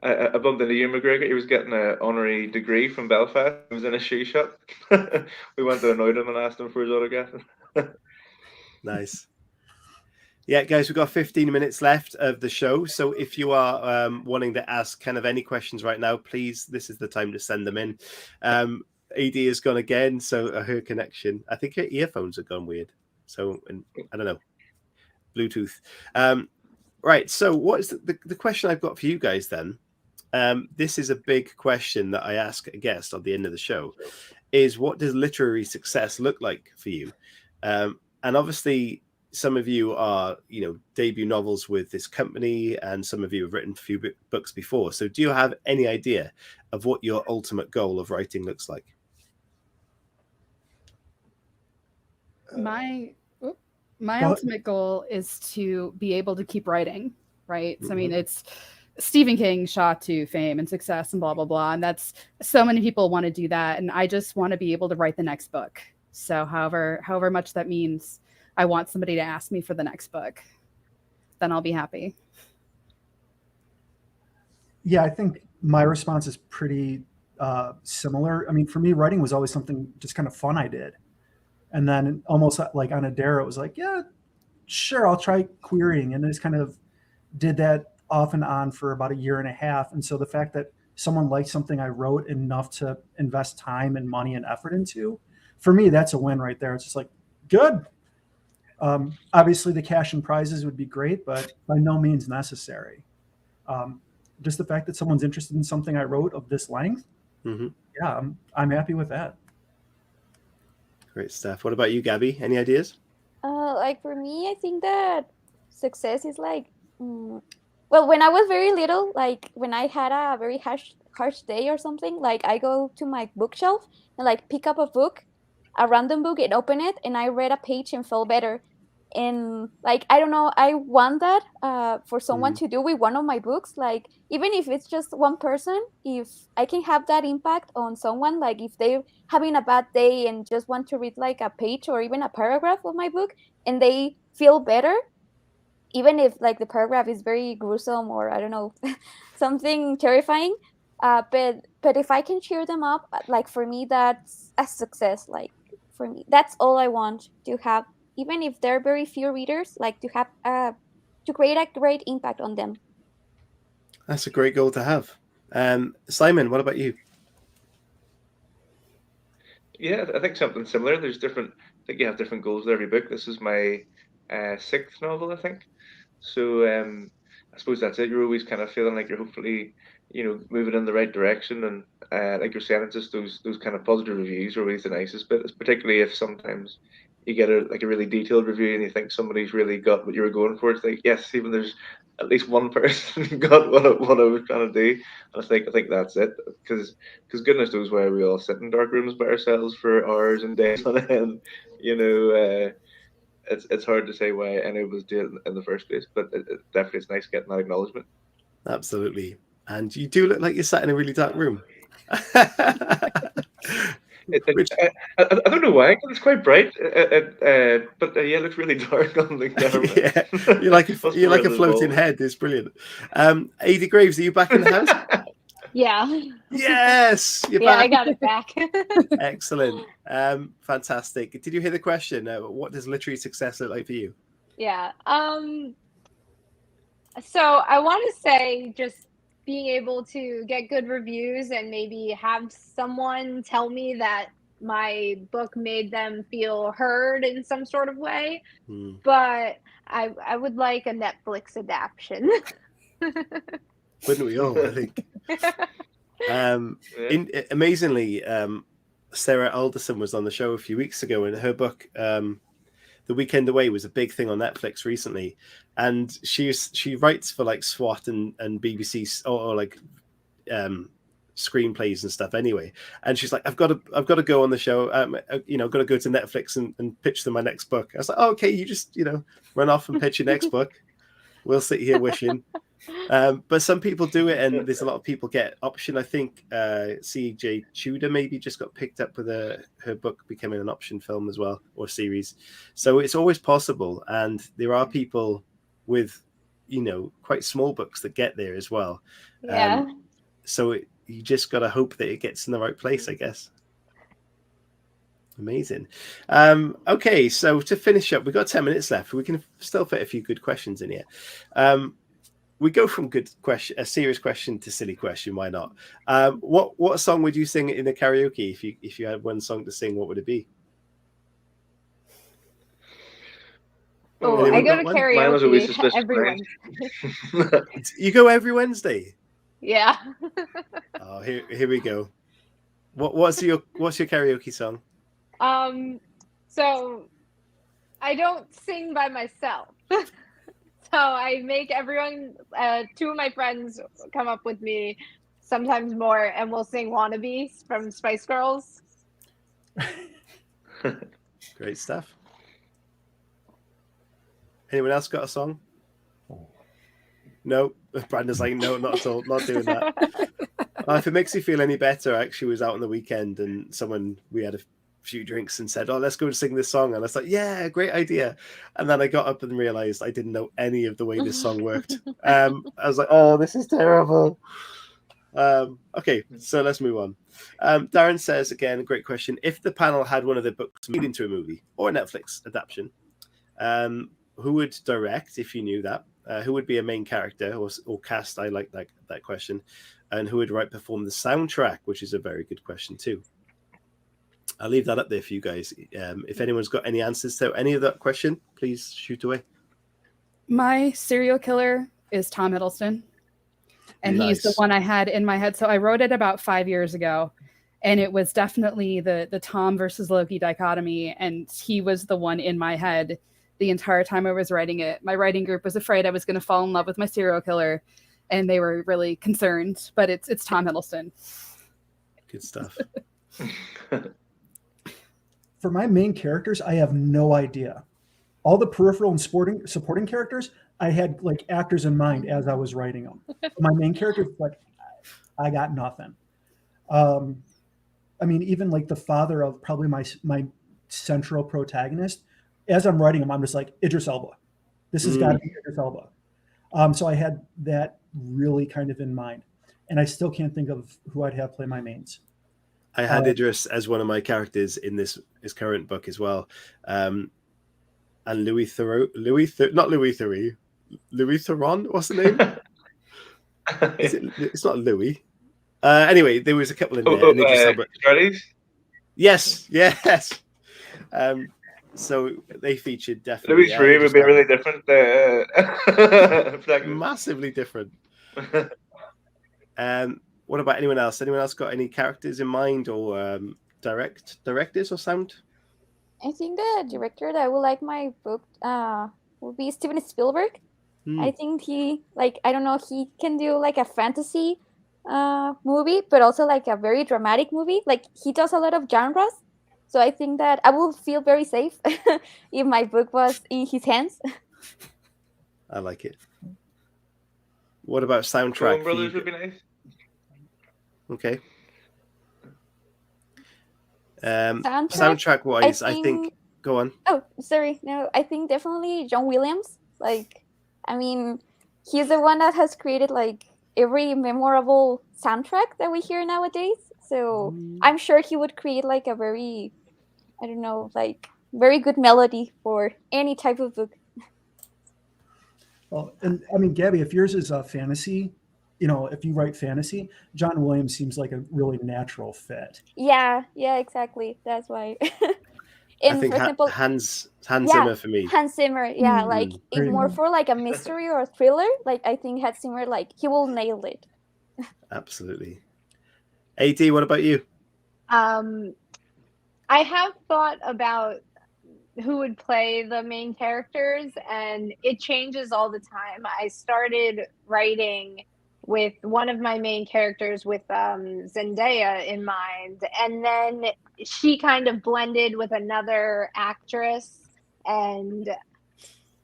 [SPEAKER 3] I bumped into Ewan McGregor. He was getting an honorary degree from Belfast. He was in a shoe shop. We went to annoy him and asked him for his autograph.
[SPEAKER 1] Nice. Yeah, guys, we've got 15 minutes left of the show. So if you are wanting to ask kind of any questions right now, please, this is the time to send them in. AD has gone again, so her connection, I think her earphones have gone weird. So, I don't know, Bluetooth. Right, so what is the question I've got for you guys then? This is a big question that I ask a guest at the end of the show, is what does literary success look like for you? And obviously, some of you are, debut novels with this company, and some of you have written a few books before. So do you have any idea of what your ultimate goal of writing looks like?
[SPEAKER 2] My ultimate goal is to be able to keep writing, right? Mm-hmm. So, I mean, it's Stephen King shot to fame and success and blah, blah, blah. And that's so many people want to do that. And I just want to be able to write the next book. So however much that means I want somebody to ask me for the next book, then I'll be happy.
[SPEAKER 4] Yeah, I think my response is pretty similar. I mean, for me, writing was always something just kind of fun I did. And then almost like on Adara, it was like, yeah, sure, I'll try querying. And I just kind of did that off and on for about a year and a half. And so the fact that someone liked something I wrote enough to invest time and money and effort into, for me, that's a win right there. It's just like, good. Obviously, the cash and prizes would be great, but by no means necessary. Just the fact that someone's interested in something I wrote of this length, yeah, I'm happy with that.
[SPEAKER 1] Great stuff. What about you, Gabby? Any ideas?
[SPEAKER 5] Like for me, I think that success is like, well, when I was very little, like when I had a very harsh day or something, like I go to my bookshelf and like pick up a book, a random book, and open it, and I read a page and felt better. And like I don't know, I want that for someone to do with one of my books. Like even if it's just one person, if I can have that impact on someone, like if they're having a bad day and just want to read like a page or even a paragraph of my book and they feel better, even if like the paragraph is very gruesome or I don't know, something terrifying, but if I can cheer them up, like for me that's a success. Like for me that's all I want to have, even if there are very few readers, like to have to create a great impact on them.
[SPEAKER 1] That's a great goal to have. Simon, what about you?
[SPEAKER 3] Yeah, I think something similar. There's different. I think you have different goals with every book. This is my sixth novel, I think. So I suppose that's it. You're always kind of feeling like you're hopefully, moving in the right direction, and like you're saying, it's just those kind of positive reviews are always the nicest bit. It's particularly if sometimes you get a really detailed review and you think somebody's really got what you were going for. It's like, yes, even there's at least one person got what I was trying to do. And I think that's it, because goodness knows why we all sit in dark rooms by ourselves for hours and days on end. It's hard to say why anyone was doing it in the first place, but definitely it's nice getting that acknowledgement.
[SPEAKER 1] Absolutely. And you do look like you're sat in a really dark room.
[SPEAKER 3] I don't know why, 'cause it's quite bright, but yeah, it looks really dark on the camera.
[SPEAKER 1] Yeah, you're like a floating head. It's brilliant. Ada Graves, are you back in the house?
[SPEAKER 6] Yeah.
[SPEAKER 1] Yes, you're
[SPEAKER 6] Yeah,
[SPEAKER 1] back.
[SPEAKER 6] I got it back.
[SPEAKER 1] Excellent. Fantastic. Did you hear the question? What does literary success look like for you?
[SPEAKER 6] Yeah. So I want to say just being able to get good reviews and maybe have someone tell me that my book made them feel heard in some sort of way. But I would like a Netflix adaptation.
[SPEAKER 1] Wouldn't we all, I think? Amazingly, Sarah Alderson was on the show a few weeks ago, and her book, The Weekend Away, was a big thing on Netflix recently. And she writes for like SWAT and BBC or like screenplays and stuff anyway. And she's like, I've got to go on the show. Got to go to Netflix and pitch them my next book. I was like, oh, okay, you just run off and pitch your next book. We'll sit here wishing. But some people do it, and there's a lot of people get option. I think C.J. Tudor maybe just got picked up with her book becoming an option film as well, or series. So it's always possible, and there are people with quite small books that get there as well.
[SPEAKER 6] Yeah.
[SPEAKER 1] So you just got to hope that it gets in the right place, I guess. Amazing. Okay, so to finish up, we've got 10 minutes left. We can still fit a few good questions in here. We go from a serious question to silly question. Why not? What song would you sing in the karaoke if you had one song to sing? What would it be?
[SPEAKER 6] Oh, I go to karaoke every Wednesday.
[SPEAKER 1] You go every Wednesday?
[SPEAKER 6] Yeah.
[SPEAKER 1] Oh, here we go. What's your karaoke song?
[SPEAKER 6] So I don't sing by myself. So I make everyone, two of my friends come up with me, sometimes more, and we'll sing Wannabes from Spice Girls.
[SPEAKER 1] Great stuff. Anyone else got a song? No. Brandon's like, no, not at all. Not doing that. If it makes you feel any better, I actually was out on the weekend and we had few drinks and said, "Oh, let's go and sing this song." And I was like, "Yeah, great idea." And then I got up and realized I didn't know any of the way this song worked. I was like, "Oh, this is terrible." Okay, so let's move on. Darren says again, great question. If the panel had one of the books made into a movie or a Netflix adaptation, who would direct, if you knew that? Who would be a main character or cast? I like that question. And who would perform the soundtrack, which is a very good question too. I'll leave that up there for you guys. If anyone's got any answers to any of that question, please shoot away.
[SPEAKER 2] My serial killer is Tom Hiddleston. And he's the one I had in my head. So I wrote it about 5 years ago. And it was definitely the Tom versus Loki dichotomy. And he was the one in my head the entire time I was writing it. My writing group was afraid I was going to fall in love with my serial killer. And they were really concerned. But it's Tom Hiddleston.
[SPEAKER 1] Good stuff.
[SPEAKER 4] For my main characters, I have no idea. All the peripheral and supporting characters, I had like actors in mind as I was writing them. My main characters, like, I got nothing. I mean, even like the father of probably my central protagonist, as I'm writing him, I'm just like, Idris Elba. This has got to be Idris Elba. So I had that really kind of in mind. And I still can't think of who I'd have play my mains.
[SPEAKER 1] I had Idris as one of my characters in his current book as well. And Louis Theron. What's the name? It's not Louis. Anyway, there was a couple in there. Yes. So they featured definitely.
[SPEAKER 3] Louis Theron would be really different.
[SPEAKER 1] Massively different. What about anyone else? Anyone else got any characters in mind or directors or sound?
[SPEAKER 5] I think the director that would like my book will be Steven Spielberg. I think he, like, I don't know, he can do like a fantasy movie, but also like a very dramatic movie. Like, he does a lot of genres. So I think that I will feel very safe if my book was in his hands.
[SPEAKER 1] I like it. What about soundtrack?
[SPEAKER 3] Brothers would be nice.
[SPEAKER 1] Okay. Soundtrack wise, I think go on.
[SPEAKER 5] Oh, sorry. No, I think definitely John Williams. Like, I mean, he's the one that has created like every memorable soundtrack that we hear nowadays. So I'm sure he would create like a very, I don't know, like very good melody for any type of book.
[SPEAKER 4] Well, and I mean, Gabby, if yours is a fantasy, you know, if you write fantasy, John Williams seems like a really natural fit.
[SPEAKER 5] Yeah, exactly. That's why.
[SPEAKER 1] I think for example, Hans Zimmer for me.
[SPEAKER 5] Hans Zimmer, like if more for like a mystery or a thriller, like I think Hans Zimmer, like he will nail it.
[SPEAKER 1] Absolutely. AD, what about you?
[SPEAKER 6] I have thought about who would play the main characters, and it changes all the time. I started writing with one of my main characters with Zendaya in mind, and then she kind of blended with another actress, and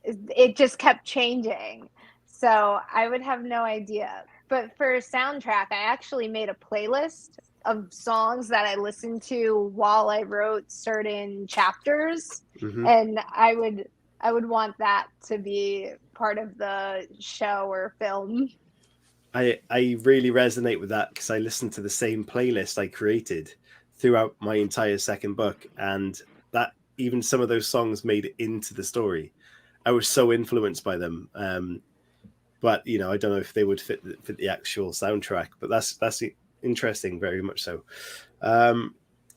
[SPEAKER 6] it just kept changing. So I would have no idea. But for soundtrack, I actually made a playlist of songs that I listened to while I wrote certain chapters, and I would want that to be part of the show or film.
[SPEAKER 1] I really resonate with that because I listened to the same playlist I created throughout my entire second book, and that even some of those songs made it into the story. I was so influenced by them, but you know, I don't know if they would fit the actual soundtrack. But that's interesting, very much so.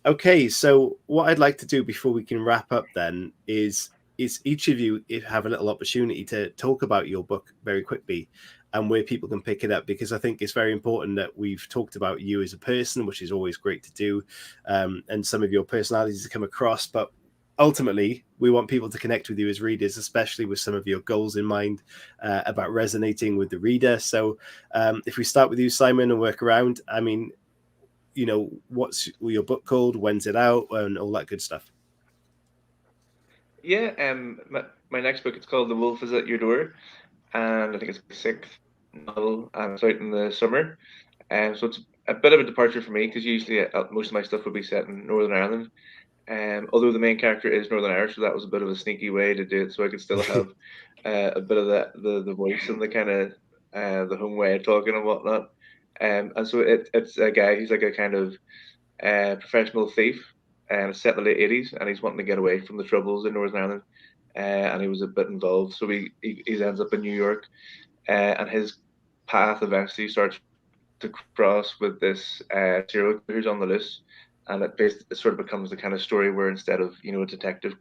[SPEAKER 1] Okay, so what I'd like to do before we can wrap up then is each of you have a little opportunity to talk about your book very quickly and where people can pick it up, because I think it's very important that we've talked about you as a person, which is always great to do, and some of your personalities to come across. But ultimately, we want people to connect with you as readers, especially with some of your goals in mind about resonating with the reader. So if we start with you, Simon, and work around, I mean, you know, what's your book called? When's it out? And all that good stuff.
[SPEAKER 3] Yeah, my next book, it's called The Wolf is at Your Door, and I think it's the 6th novel, and it's out in the summer. So it's a bit of a departure for me, because usually most of my stuff would be set in Northern Ireland. Although the main character is Northern Irish, so that was a bit of a sneaky way to do it, so I could still have a bit of the voice and the kind of the home way of talking and whatnot. And so it's a guy who's like a kind of professional thief, and it's set in the late 80s, and he's wanting to get away from the troubles in Northern Ireland, and he was a bit involved. So he ends up in New York, and his path eventually starts to cross with this serial killer who's on the loose, and it sort of becomes the kind of story where instead of a detective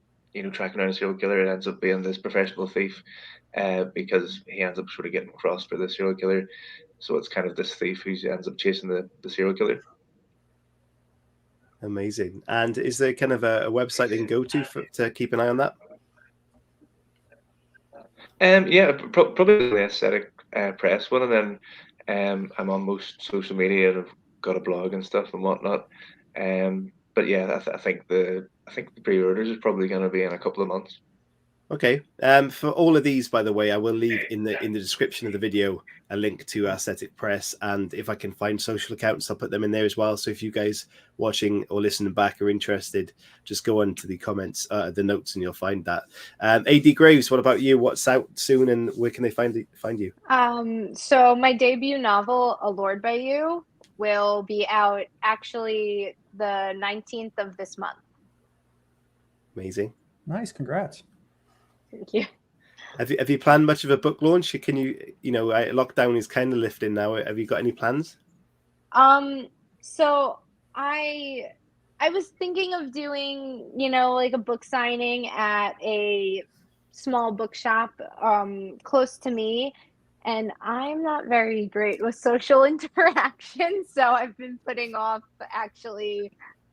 [SPEAKER 3] tracking down a serial killer, it ends up being this professional thief, because he ends up sort of getting crossed for the serial killer. So it's kind of this thief who ends up chasing the serial killer.
[SPEAKER 1] Amazing. And is there kind of a website they can go to keep an eye on that?
[SPEAKER 3] Yeah, probably the Aesthetic Press one, and then I'm on most social media and I've got a blog and stuff and whatnot. But yeah, I think the pre-orders is probably going to be in a couple of months.
[SPEAKER 1] Okay. For all of these, by the way, I will leave in the description of the video a link to Aesthetic Press, and if I can find social accounts, I'll put them in there as well. So if you guys watching or listening back are interested, just go on to the comments, the notes, and you'll find that. AD Graves, what about you? What's out soon, and where can they find you?
[SPEAKER 6] So my debut novel, Allured by You, will be out actually the 19th of this month.
[SPEAKER 1] Amazing.
[SPEAKER 4] Nice, congrats.
[SPEAKER 6] Thank you.
[SPEAKER 1] Have you planned much of a book launch? Can lockdown is kind of lifting now. Have you got any plans?
[SPEAKER 6] So I was thinking of doing, like a book signing at a small bookshop close to me, and I'm not very great with social interaction, so I've been putting off actually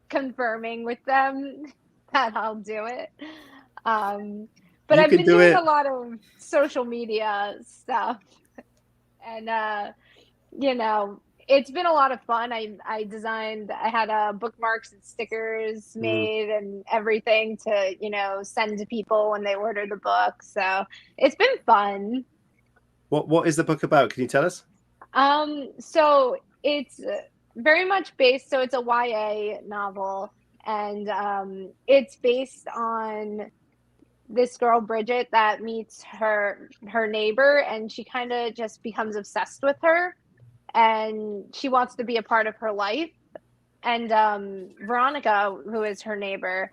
[SPEAKER 6] confirming with them that I'll do it. But I've been doing a lot of social media stuff, and it's been a lot of fun. I had bookmarks and stickers made and everything to send to people when they order the book. So it's been fun.
[SPEAKER 1] What is the book about? Can you tell us?
[SPEAKER 6] So it's very much based. So it's a YA novel, and it's based on this girl Bridget that meets her neighbor, and she kind of just becomes obsessed with her, and she wants to be a part of her life. And Veronica, who is her neighbor,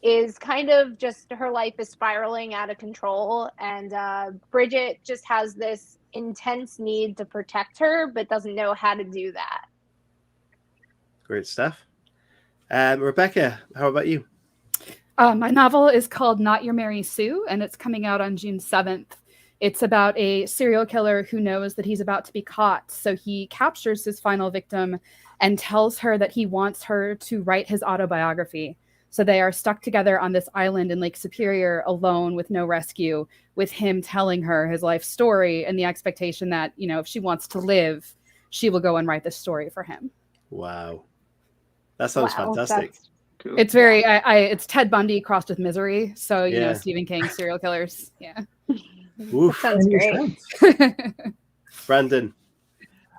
[SPEAKER 6] is kind of just, her life is spiraling out of control, and Bridget just has this intense need to protect her but doesn't know how to do that.
[SPEAKER 1] Great stuff. Rebecca, how about you?
[SPEAKER 2] My novel is called Not Your Mary Sue, and it's coming out on June 7th. It's about a serial killer who knows that he's about to be caught, so he captures his final victim and tells her that he wants her to write his autobiography. So they are stuck together on this island in Lake Superior alone with no rescue, with him telling her his life story and the expectation that, if she wants to live, she will go and write this story for him.
[SPEAKER 1] Wow. That sounds fantastic.
[SPEAKER 3] Cool.
[SPEAKER 2] It's very, it's Ted Bundy crossed with Misery. So, Stephen King, serial killers. Yeah.
[SPEAKER 1] Oof.
[SPEAKER 6] Sounds great.
[SPEAKER 1] Brandon.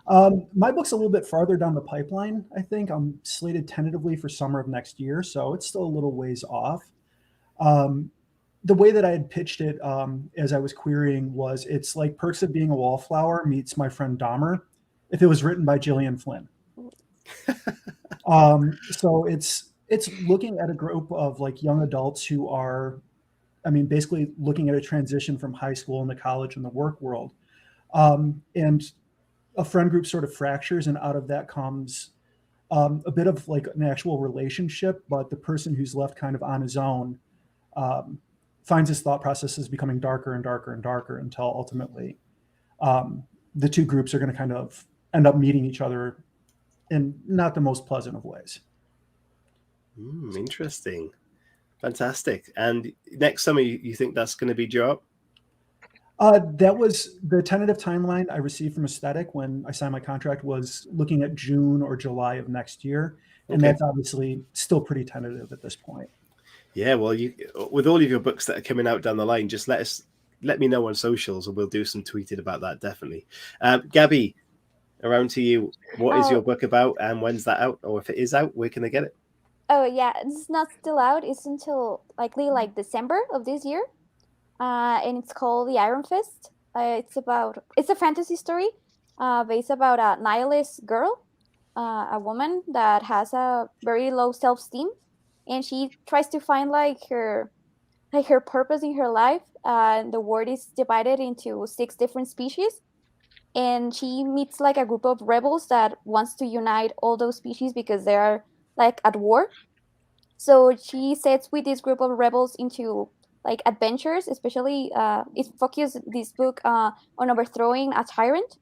[SPEAKER 4] My book's a little bit farther down the pipeline, I think. I'm slated tentatively for summer of next year, so it's still a little ways off. The way that I had pitched it as I was querying was, it's like Perks of Being a Wallflower meets My Friend Dahmer, if it was written by Gillian Flynn. So it's looking at a group of like young adults who are, basically looking at a transition from high school into college and the work world. And a friend group sort of fractures, and out of that comes a bit of like an actual relationship, but the person who's left kind of on his own finds his thought processes becoming darker and darker and darker until ultimately the two groups are going to kind of end up meeting each other in not the most pleasant of ways.
[SPEAKER 1] Interesting. Fantastic. And next summer, you think that's going to be due up?
[SPEAKER 4] That was the tentative timeline I received from Aesthetic when I signed my contract, was looking at June or July of next year. And that's obviously still pretty tentative at this point.
[SPEAKER 1] Yeah, well, with all of your books that are coming out down the line, just let me know on socials, and we'll do some tweeting about that, definitely. Gabby, around to you. What is your book about, and when's that out? Or if it is out, where can they get it?
[SPEAKER 5] Oh yeah, it's not still out. It's until likely like December of this year, and it's called The Iron Fist. It's a fantasy story, but it's about a nihilist girl, a woman that has a very low self-esteem, and she tries to find her purpose in her life. The world is divided into 6 different species, and she meets like a group of rebels that wants to unite all those species because they are like at war. So she sets with this group of rebels into like adventures, especially it focuses this book on overthrowing a tyrant.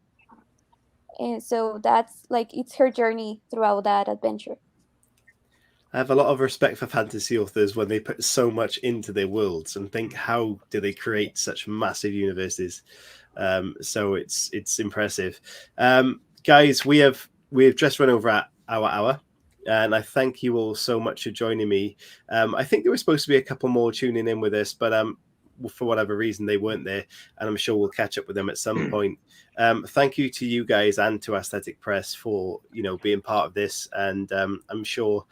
[SPEAKER 5] And so that's like it's her journey throughout that adventure.
[SPEAKER 1] I have a lot of respect for fantasy authors when they put so much into their worlds and think, how do they create such massive universes? So it's impressive. Guys, we have just run over at our hour, and I thank you all so much for joining me. I think there was supposed to be a couple more tuning in with us, but for whatever reason they weren't there, and I'm sure we'll catch up with them at some point. Thank you to you guys and to Aesthetic Press for being part of this, and I'm sure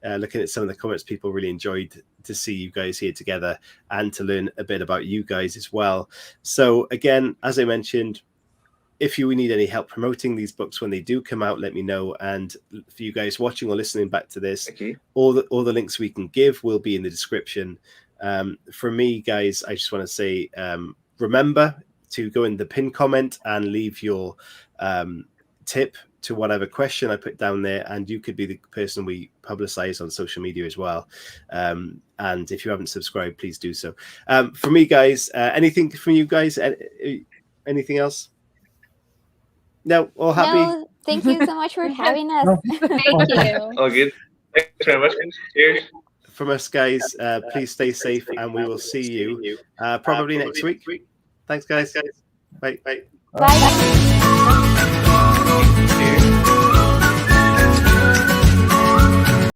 [SPEAKER 1] looking at some of the comments, people really enjoyed to see you guys here together and to learn a bit about you guys as well. So again, as I mentioned, if you need any help promoting these books when they do come out, let me know. And for you guys watching or listening back to this, all the links we can give will be in the description. For me, guys, I just want to say, remember to go in the pin comment and leave your tip to whatever question I put down there, and you could be the person we publicize on social media as well. And if you haven't subscribed, please do so. For me, guys, anything from you guys? Anything else? No, all happy?
[SPEAKER 5] No, thank you so much for having us.
[SPEAKER 6] Thank you.
[SPEAKER 3] All good. Thanks very much. Cheers.
[SPEAKER 1] From us, guys, please stay safe, and we will see you probably next week. Thanks, guys. Bye.
[SPEAKER 5] Bye.